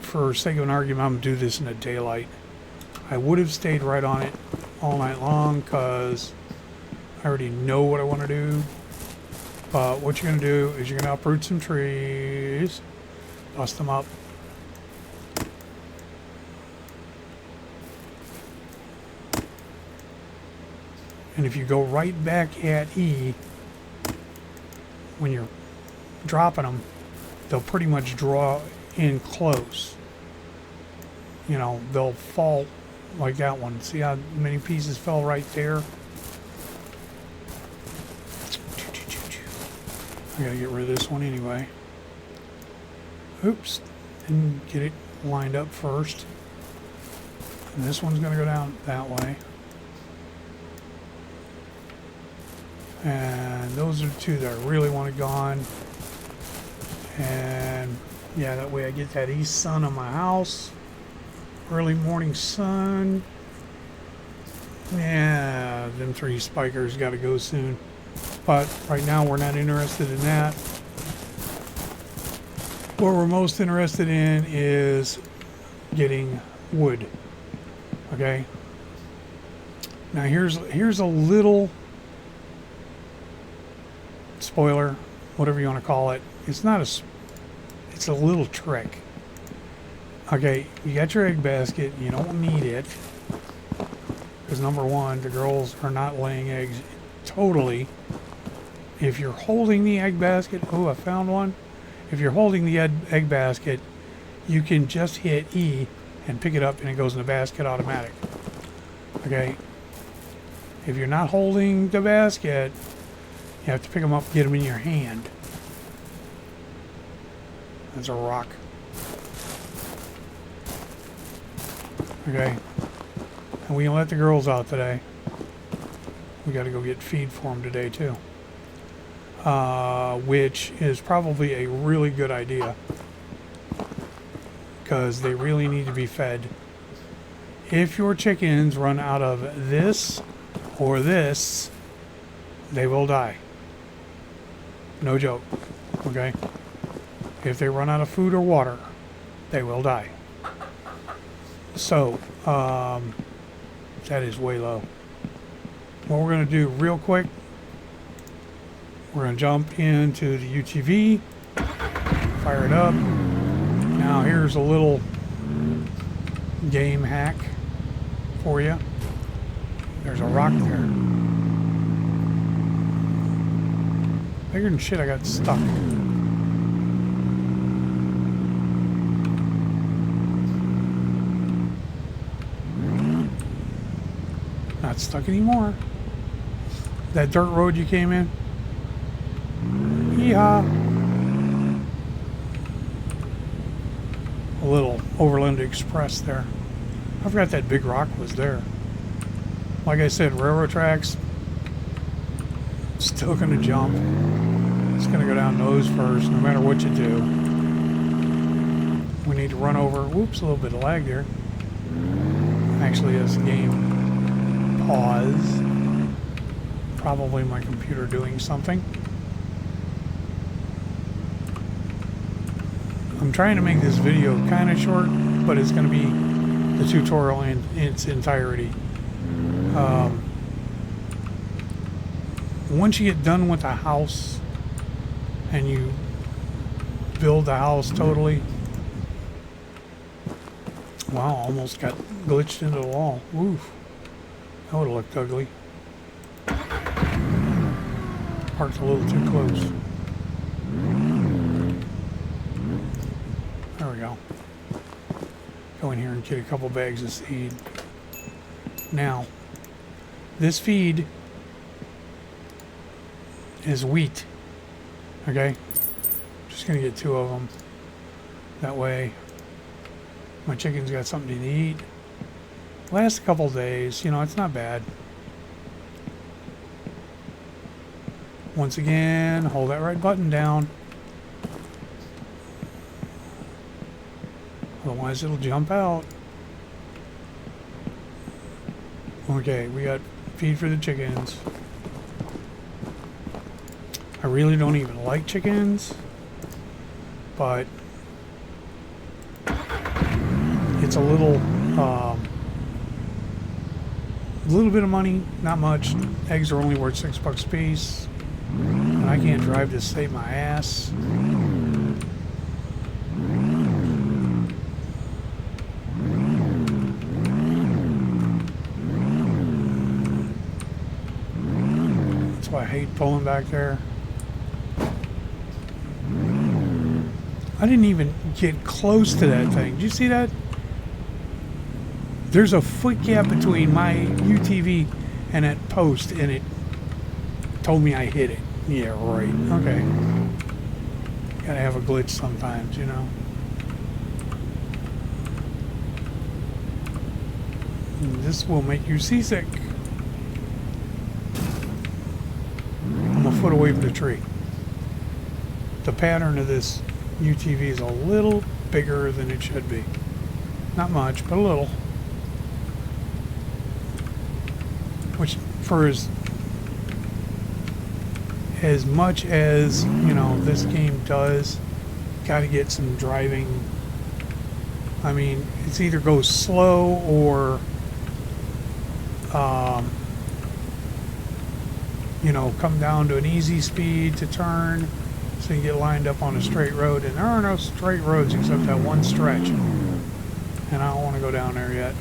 for sake of an argument, I'm going to do this in the daylight. I would have stayed right on it all night long because I already know what I want to do. But what you're going to do is you're going to uproot some trees, bust them up. And if you go right back at E, when you're dropping them, they'll pretty much draw in close. You know, they'll fall like that one. See how many pieces fell right there? I gotta get rid of this one anyway. Oops, didn't get it lined up first. And this one's gonna go down that way. And those are the two that I really want gone. And yeah, that way I get that east sun on my house. Early morning sun. Yeah, them three spikers got to go soon. But right now we're not interested in that. What we're most interested in is getting wood. Okay. Now here's a little spoiler, whatever you want to call it. It's not it's a little trick. Okay, you got your egg basket. You don't need it because number one, the girls are not laying eggs totally. If you're holding the egg basket, oh, I found one. If you're holding the egg basket, you can just hit E and pick it up and it goes in the basket automatic. Okay. If you're not holding the basket, you have to pick them up, get them in your hand. That's a rock. Okay. And we can let the girls out today. We got to go get feed for them today too. Which is probably a really good idea. Because they really need to be fed. If your chickens run out of this or this, they will die. No joke. Okay? If they run out of food or water, they will die. So, that is way low. What we're going to do real quick, we're going to jump into the UTV, fire it up. Now here's a little game hack for you. There's a rock there. Bigger than shit, I got stuck. Not stuck anymore. That dirt road you came in? Yeehaw. A little Overland Express there. I forgot that big rock was there. Like I said, railroad tracks, still gonna jump. It's gonna go down nose first, no matter what you do. We need to run over. Whoops, a little bit of lag there. Actually, as the game pause. Probably my computer doing something. I'm trying to make this video kind of short, but it's going to be the tutorial in its entirety. Once you get done with the house and you build the house totally, wow, almost got glitched into the wall. Oof. That would have looked ugly. Parked a little too close. There we go. Go in here and get a couple bags of seed. Now, this feed is wheat. Okay? Just gonna get 2 of them. That way, my chickens got something to eat. Last a couple days, you know, it's not bad. Once again, hold that right button down. Otherwise it'll jump out. Okay, we got feed for the chickens. I really don't even like chickens, but it's a little bit of money, not much. Eggs are only worth $6 a piece. And I can't drive to save my ass. That's why I hate pulling back there. I didn't even get close to that thing. Did you see that? There's a foot gap between my UTV and that post, and it told me I hit it. Yeah, right. Okay. Gotta have a glitch sometimes, you know. And this will make you seasick. I'm a foot away from the tree. The pattern of this UTV is a little bigger than it should be. Not much, but a little. Which, for as much as, you know, this game does, got to get some driving. I mean, it's either go slow or, you know, come down to an easy speed to turn so you get lined up on a straight road. And there are no straight roads except that one stretch. And I don't want to go down there yet.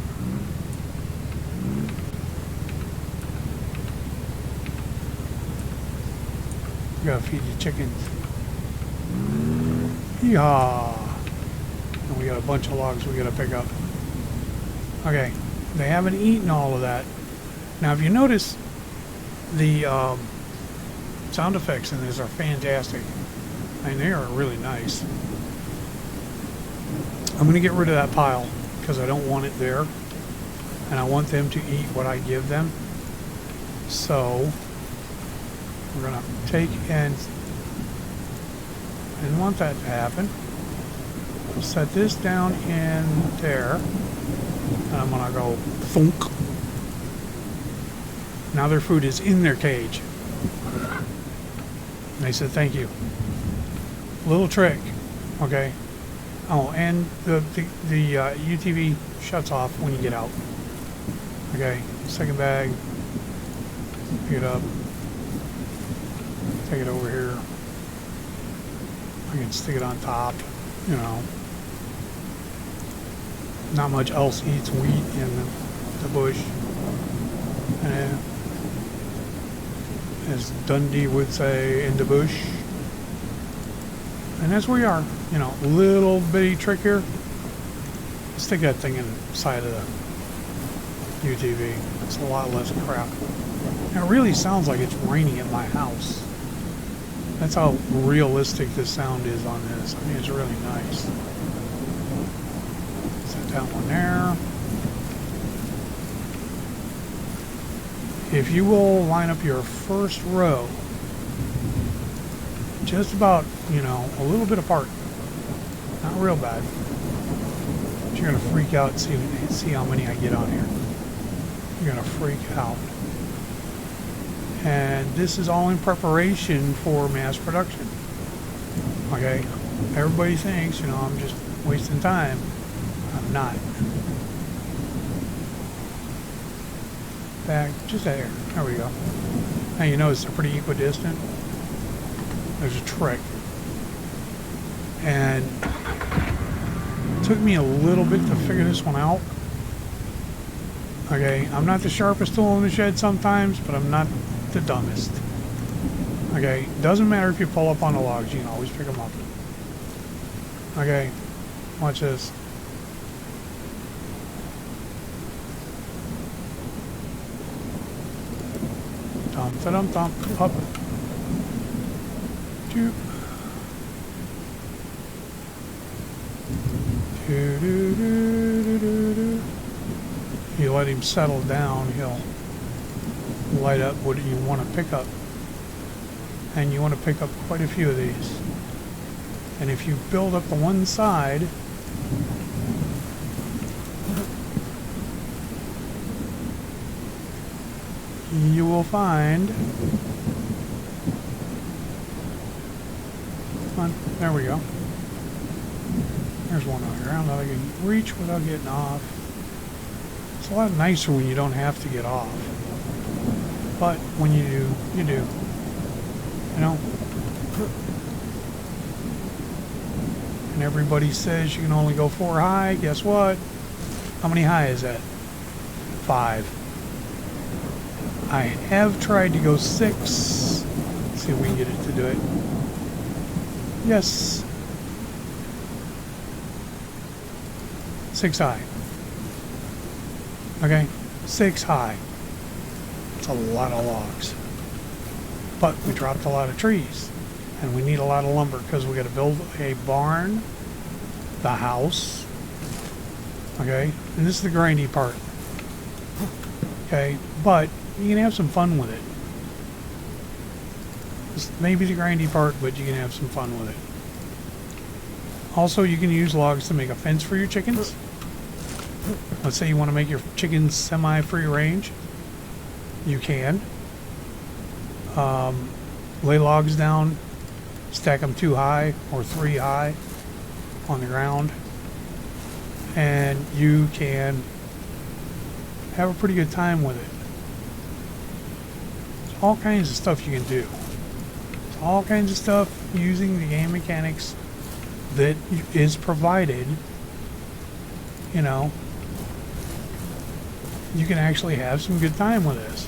You gotta feed your chickens. Yeehaw! And we got a bunch of logs we gotta pick up. Okay, they haven't eaten all of that. Now, if you notice, the sound effects in this are fantastic. I mean, they are really nice. I'm gonna get rid of that pile because I don't want it there, and I want them to eat what I give them. So we're gonna take and I didn't want that to happen. I'll set this down in there, and I'm gonna go thunk. Now their food is in their cage. And they said thank you. Little trick, okay? Oh, and the UTV shuts off when you get out. Okay, second bag. Pick it up. Take it over here. I can stick it on top, you know. Not much else eats wheat in the bush. And as Dundee would say, in the bush. And that's where we are. You know, little bitty trick here. Stick that thing inside of the UTV. It's a lot less crap. And it really sounds like it's raining at my house. That's how realistic the sound is on this. I mean, it's really nice. Set that one there. If you will line up your first row, just about, you know, a little bit apart. Not real bad. But you're going to freak out and see how many I get on here. You're going to freak out. And this is all in preparation for mass production. Okay? Everybody thinks, you know, I'm just wasting time. I'm not. Back, just there. There we go. Now you notice they're pretty equidistant. There's a trick. And it took me a little bit to figure this one out. Okay, I'm not the sharpest tool in the shed sometimes, but I'm not the dumbest. Okay, doesn't matter if you pull up on the logs, you can always pick them up. Okay, watch this. Dump, dump, dump, up. Doop. Do, do, do, do, do, do. You let him settle down, he'll light up what you want to pick up. And you want to pick up quite a few of these. And if you build up the one side, you will find, come on, there we go. There's one on the ground that I can reach without getting off. It's a lot nicer when you don't have to get off. But when you do, you do. you know. And everybody says you can only go 4 high. Guess what? How many high is that? 5. I have tried to go 6. Let's see if we can get it to do it. Yes. 6 high. Okay, 6 high. It's a lot of logs. But we dropped a lot of trees. And we need a lot of lumber because we got to build a barn, the house. Okay, and this is the grindy part. Okay, but you can have some fun with it. This may be the grindy part, but you can have some fun with it. Also, you can use logs to make a fence for your chickens. Let's say you want to make your chickens semi-free range. You can. Lay logs down, stack them 2 high or 3 high on the ground, and you can have a pretty good time with it. There's all kinds of stuff you can do. There's all kinds of stuff using the game mechanics that is provided. You know, you can actually have some good time with this.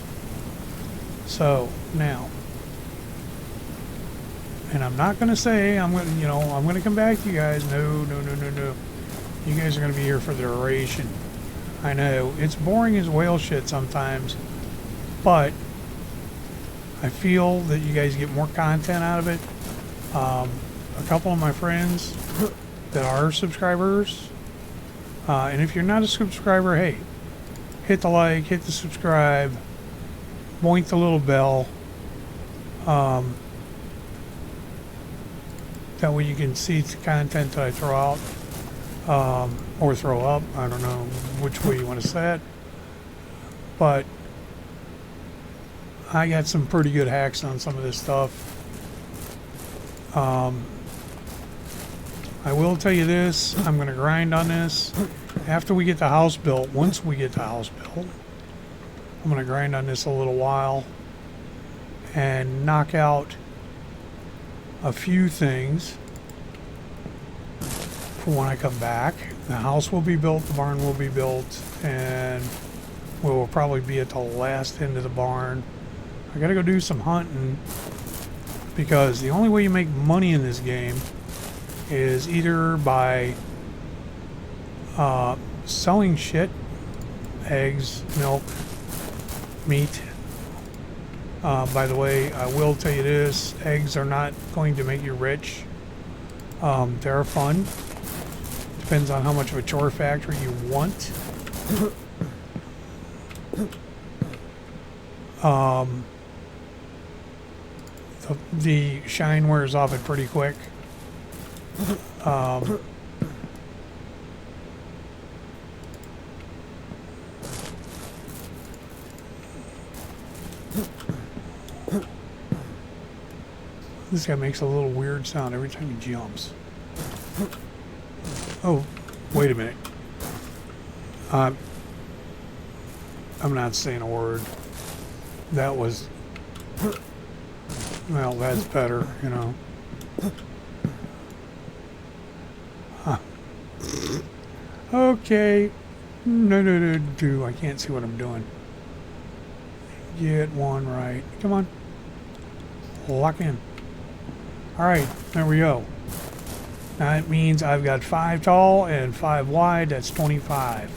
So now, and I'm not going to say I'm going to come back to you guys. No. You guys are going to be here for the duration. I know it's boring as whale shit sometimes, but I feel that you guys get more content out of it. A couple of my friends that are subscribers, and if you're not a subscriber, hey, hit the like, hit the subscribe, boink the little bell. That way you can see the content that I throw out, or throw up. I don't know which way you want to say it. But I got some pretty good hacks on some of this stuff. I will tell you this, I'm going to grind on this. After we get the house built, once we get the house built, I'm going to grind on this a little while and knock out a few things for when I come back. The house will be built, the barn will be built, and we will probably be at the last end of the barn. I gotta go do some hunting because the only way you make money in this game is either by selling shit, eggs, milk, meat. By the way, I will tell you this, eggs are not going to make you rich. They're fun. Depends on how much of a chore factory you want. The shine wears off it pretty quick. This guy makes a little weird sound every time he jumps. Oh, wait a minute. I'm not saying a word. That was... Well, that's better, you know. Huh. Okay. No. I can't see what I'm doing. Get one right. Come on. Lock in. Alright, there we go. That means I've got 5 tall and 5 wide. That's 25.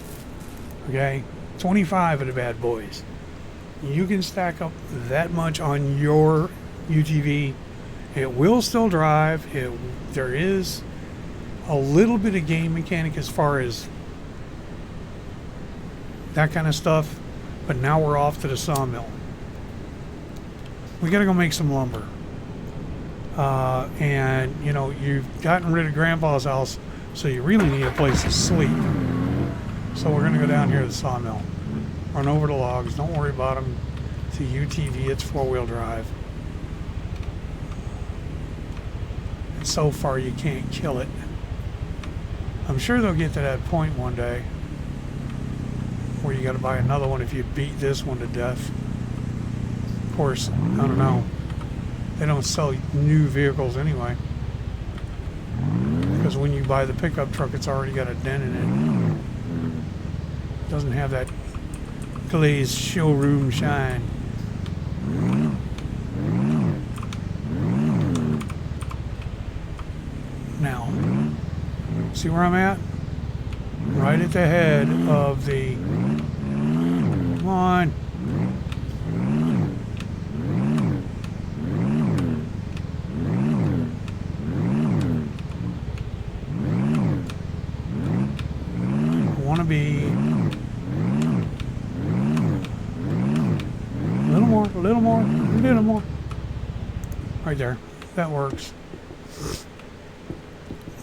Okay? 25 of the bad boys. You can stack up that much on your UTV. It will still drive. There is a little bit of game mechanic as far as that kind of stuff. But now we're off to the sawmill. We gotta go make some lumber. And you know, you've gotten rid of Grandpa's house, so you really need a place to sleep. So we're gonna go down here to the sawmill, run over the logs. Don't worry about them. It's a UTV, it's 4-wheel drive, and so far you can't kill it. I'm sure they'll get to that point one day where you got to buy another one if you beat this one to death. Of course, I don't know. They don't sell new vehicles anyway. Because when you buy the pickup truck, it's already got a dent in it. It doesn't have that glazed showroom shine. Now, see where I'm at? Right at the head of the... Come on. I want to be... A little more, a little more, a little more. Right there. That works.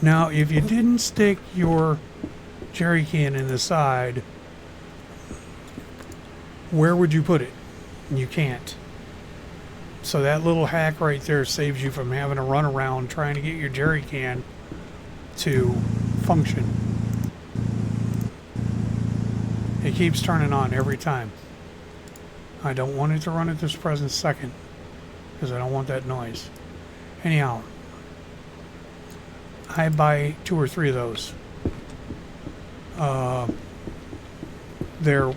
Now, if you didn't stick your jerry can in the side, where would you put it? You can't. So that little hack right there saves you from having to run around trying to get your jerry can to function. It keeps turning on every time. I don't want it to run at this present second because I don't want that noise. Anyhow, I buy 2 or 3 of those. They're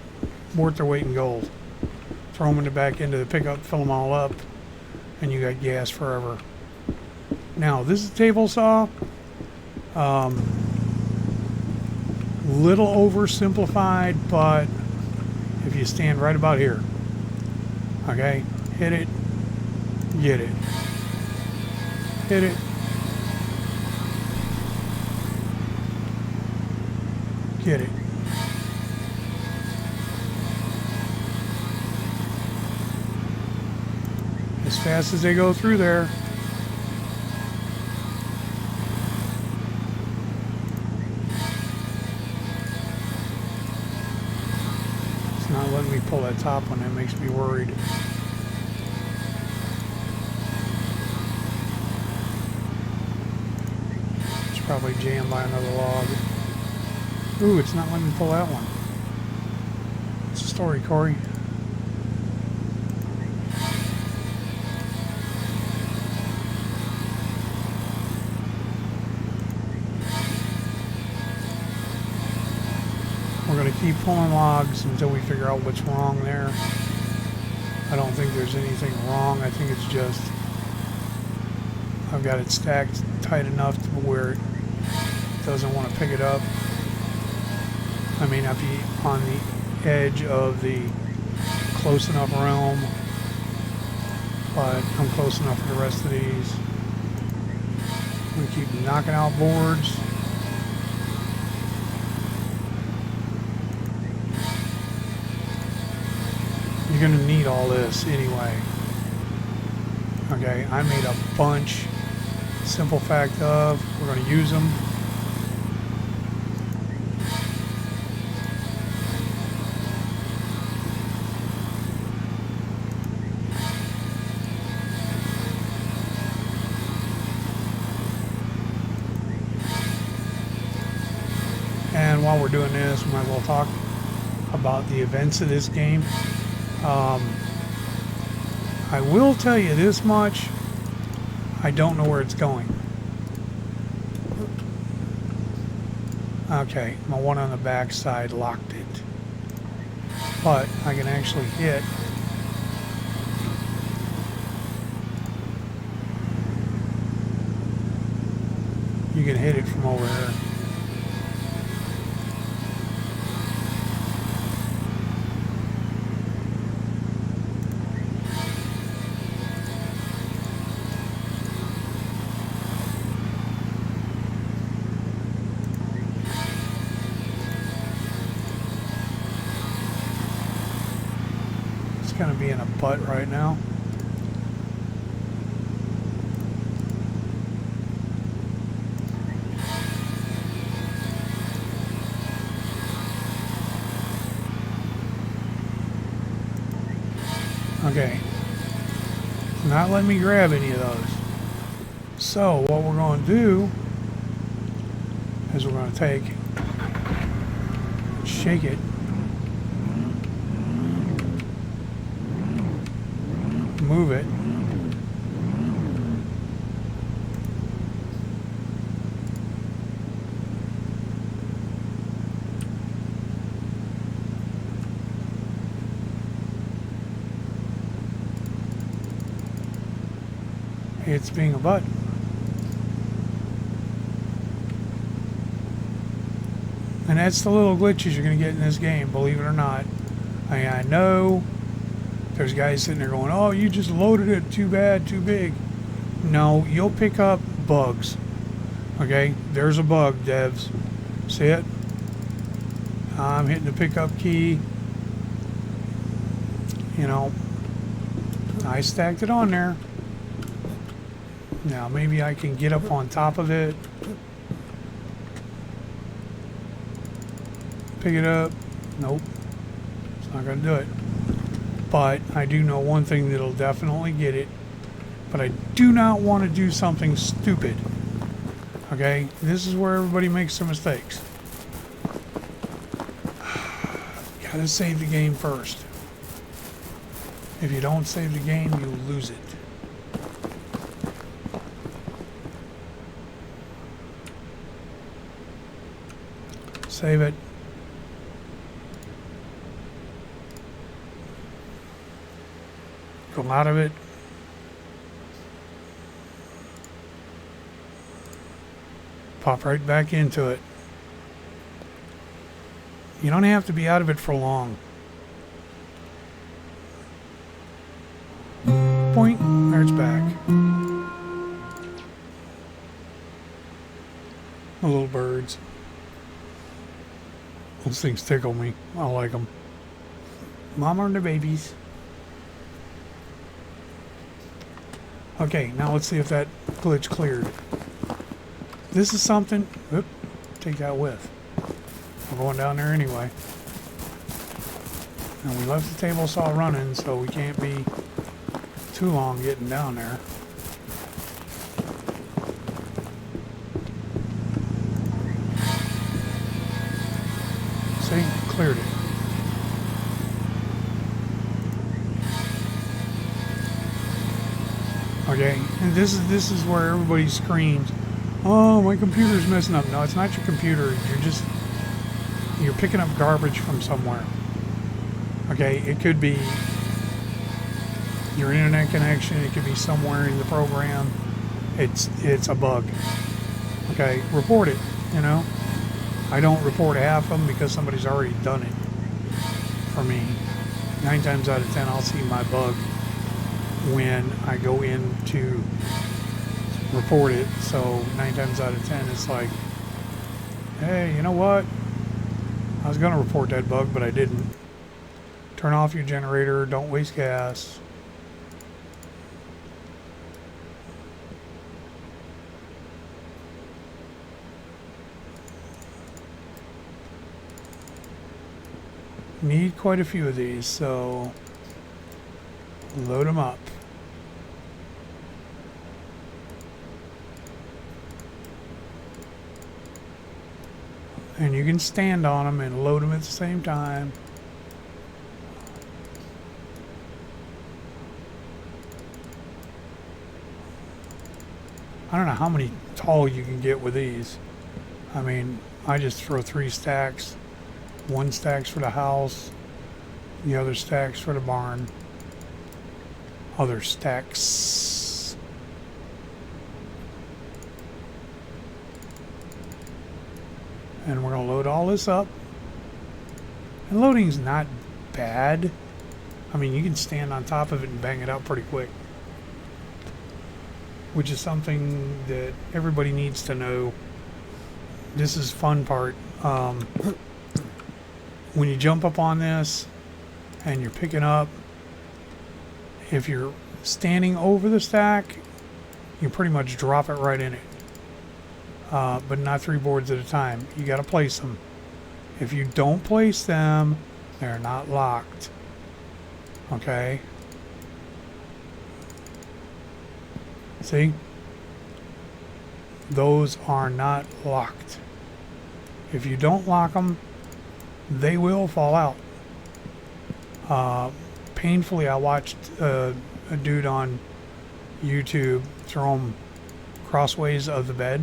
worth their weight in gold. Throw them in the back end of the pickup, fill them all up, and you got gas forever. Now, this is a table saw. Little oversimplified, but if you stand right about here, okay, hit it, get it, hit it, get it. As fast as they go through there. It's not letting me pull that top one. That makes me worried. It's probably jammed by another log. Ooh, it's not letting me pull that one. What's the story, Corey? We're going to keep pulling logs until we figure out what's wrong there. I don't think there's anything wrong. I think it's just I've got it stacked tight enough to where it doesn't want to pick it up. I may not be on the edge of the close enough realm, but I'm close enough for the rest of these. I'm going to keep knocking out boards. You're going to need all this anyway. Okay, I made a bunch. Simple fact of, we're going to use them. And while we're doing this, we might as well talk about the events of this game. I will tell you this much, I don't know where it's going. Okay, my one on the back side locked it. But I can actually hit. You can hit it from over here. Going to be in a butt right now. Okay, not letting me grab any of those. So what we're going to do is we're going to take, shake it, move it, it's being a butt. And that's the little glitches you're going to get in this game, believe it or not. I know there's guys sitting there going, oh, you just loaded it too bad, too big. No, you'll pick up bugs. Okay, there's a bug, devs. See it? I'm hitting the pickup key. You know, I stacked it on there. Now maybe I can get up on top of it. Pick it up. Nope. It's not going to do it. But I do know one thing that'll definitely get it. But I do not want to do something stupid. Okay? This is where everybody makes their mistakes. Gotta save the game first. If you don't save the game, you lose it. Save it. Go out of it. Pop right back into it. You don't have to be out of it for long. Point. There it's back. The little birds. Those things tickle me. I like them. Mama and the babies. Okay, now let's see if that glitch cleared. This is something... Oop, take that with. We're going down there anyway. And we left the table saw running, so we can't be too long getting down there. See? Cleared it. Okay, and this is where everybody screams, oh, my computer's messing up. No, it's not your computer. You're picking up garbage from somewhere. Okay, it could be your internet connection. It could be somewhere in the program. It's a bug. Okay, report it, you know. I don't report half of them because somebody's already done it for me. 9 times out of 10, I'll see my bug when I go in to report it. So 9 times out of 10, it's like, hey, you know what? I was going to report that bug, but I didn't. Turn off your generator. Don't waste gas. Need quite a few of these, so load them up. And you can stand on them and load them at the same time. I don't know how many tall you can get with these. I mean, I just throw 3 stacks. 1 stack's for the house. The other stack's for the barn. Other stacks. And we're going to load all this up. And loading's not bad. I mean, you can stand on top of it and bang it out pretty quick. Which is something that everybody needs to know. This is fun part. When you jump up on this and you're picking up, if you're standing over the stack, you pretty much drop it right in it. But not 3 boards at a time. You got to place them. If you don't place them, they're not locked. Okay? See? Those are not locked. If you don't lock them, they will fall out. Painfully, I watched a dude on YouTube throw them crossways of the bed,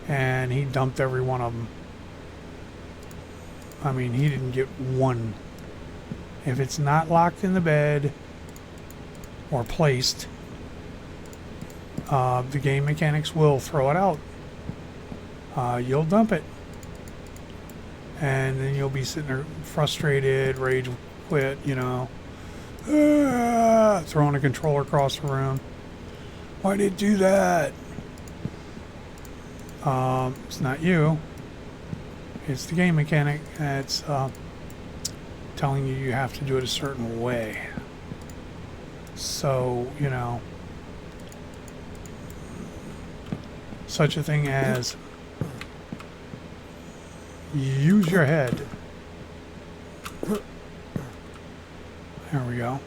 and he dumped every one of them. I mean, he didn't get one. If it's not locked in the bed or placed, the game mechanics will throw it out. You'll dump it. And then you'll be sitting there frustrated, rage quit, you know. Throwing a controller across the room. Why did it do that? It's not you. It's the game mechanic that's telling you you have to do it a certain way. So, you know, such a thing as use your head. There we go.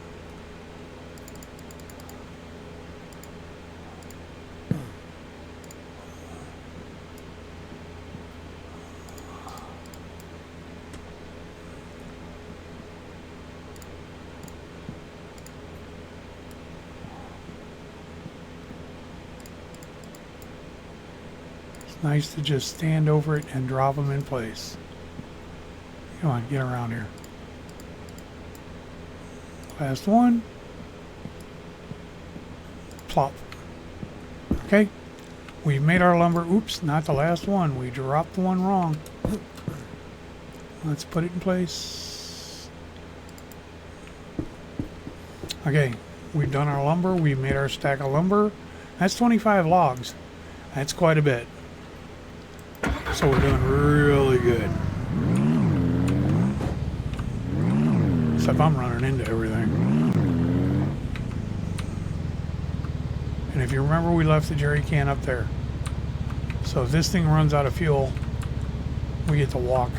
It's nice to just stand over it and drop them in place. Come on, get around here. Last one. Plop. Okay. We've made our lumber. Oops, not the last one. We dropped the one wrong. Let's put it in place. Okay. We've done our lumber. We've made our stack of lumber. That's 25 logs. That's quite a bit. So we're doing really good. Except I'm running into everything. And if you remember, we left the jerry can up there. So if this thing runs out of fuel, we get to walk.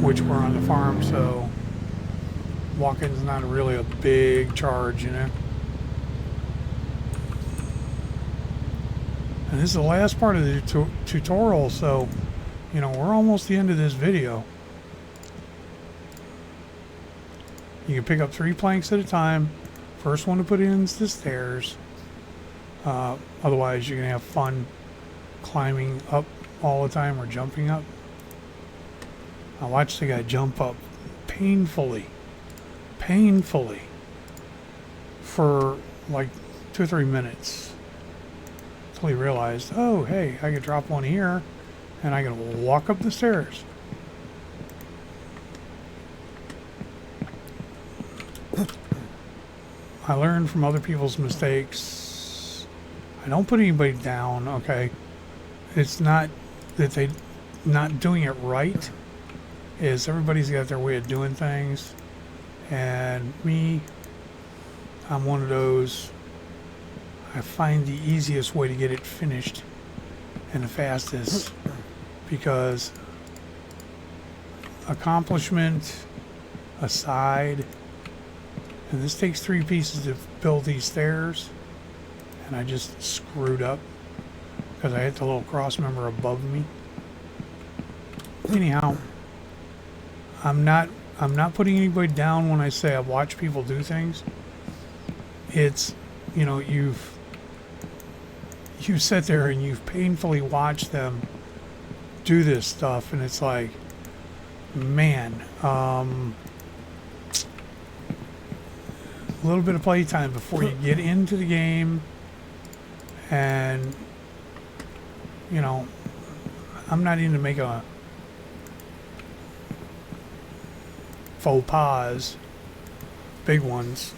Which we're on the farm, so walking's not really a big charge, you know. And this is the last part of the tutorial, so you know, we're almost the end of this video. You can pick up 3 planks at a time. First one to put in is the stairs. Otherwise, you're going to have fun climbing up all the time or jumping up. I watched the guy jump up painfully for like 2 or 3 minutes until he realized, oh, hey, I could drop one here. And I can walk up the stairs. I learned from other people's mistakes. I don't put anybody down, okay? It's not that they not doing it right. Is everybody's got their way of doing things. And me, I'm one of those. I find the easiest way to get it finished and the fastest. Because accomplishment aside, and this takes 3 pieces to build these stairs, and I just screwed up because I hit the little cross member above me. Anyhow, I'm not putting anybody down when I say I've watched people do things. It's, you know, you sit there and you've painfully watched them do this stuff, and it's like, man, a little bit of playtime before you get into the game. And you know, I'm not into make a faux pas, big ones,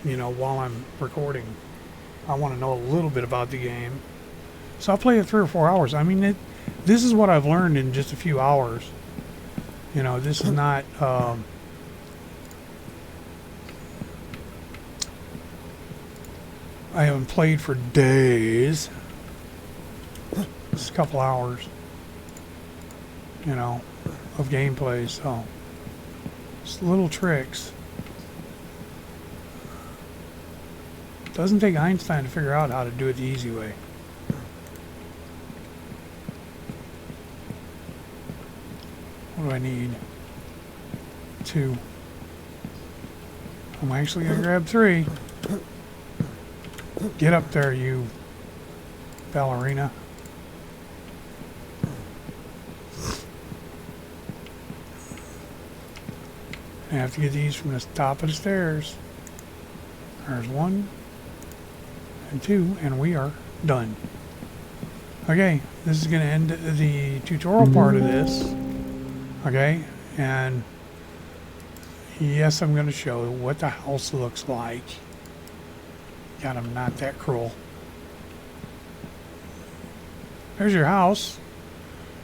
you know, while I'm recording. I want to know a little bit about the game, so I'll play it 3 or 4 hours. I mean, this is what I've learned in just a few hours. You know, this is not I haven't played for days. It's a couple hours, you know, of gameplay, so just little tricks. Doesn't take Einstein to figure out how to do it the easy way. What do I need? 2. I'm actually going to grab 3. Get up there, you ballerina. I have to get these from the top of the stairs. There's 1 and 2, and we are done. Okay, this is going to end the tutorial part of this. Okay, and yes, I'm going to show what the house looks like. God, I'm not that cruel. There's your house.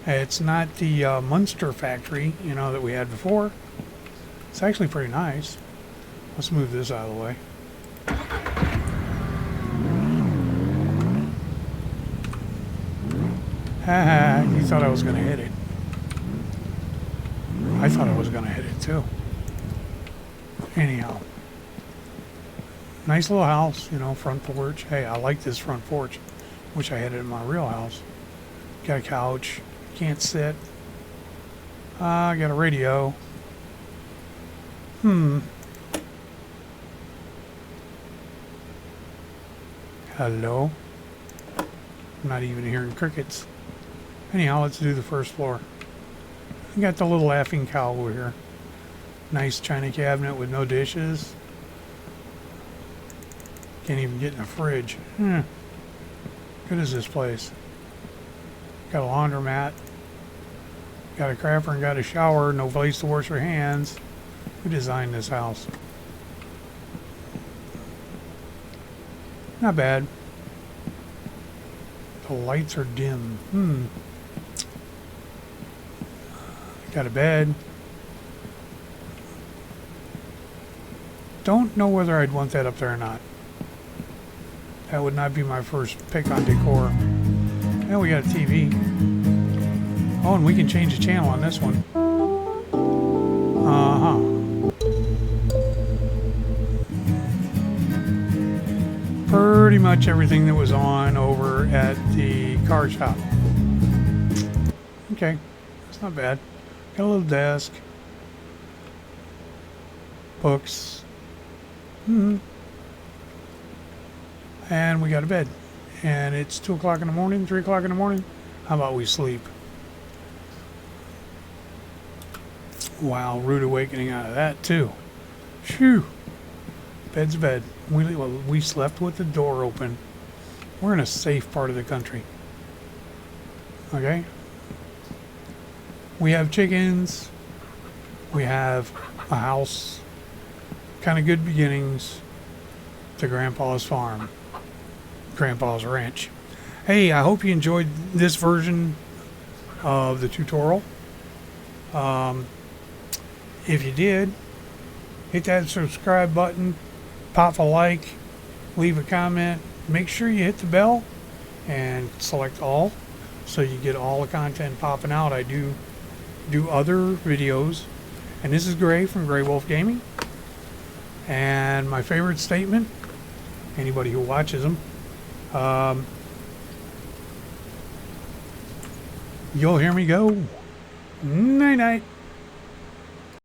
It's not the Munster factory, you know, that we had before. It's actually pretty nice. Let's move this out of the way. Haha, you thought I was going to hit it. I thought I was going to hit it too. Anyhow. Nice little house, you know, front porch. Hey, I like this front porch. Wish I had it in my real house. Got a couch. Can't sit. I got a radio. Hello? I'm not even hearing crickets. Anyhow, let's do the first floor. We got the little laughing cow over here. Nice china cabinet with no dishes. Can't even get in the fridge. Good is this place. Got a laundromat. Got a crapper and got a shower. No place to wash your hands. Who designed this house? Not bad. The lights are dim. Got a bed. Don't know whether I'd want that up there or not. That would not be my first pick on decor. And we got a TV. Oh, and we can change the channel on this one. Pretty much everything that was on over at the car shop. Okay, that's not bad. Got a little desk. Books. And we got a bed. And it's 2 o'clock in the morning, 3 o'clock in the morning. How about we sleep? Wow, rude awakening out of that too. Phew. Bed's a bed. We slept with the door open. We're in a safe part of the country. Okay? We have chickens. We have a house. Kind of good beginnings to Grandpa's farm. Grandpa's ranch. Hey, I hope you enjoyed this version of the tutorial. If you did, hit that subscribe button, pop a like, leave a comment, make sure you hit the bell and select all so you get all the content popping out. I do other videos, and this is Gray from Gray Wolf Gaming. And my favorite statement, anybody who watches them, you'll hear me go, night night.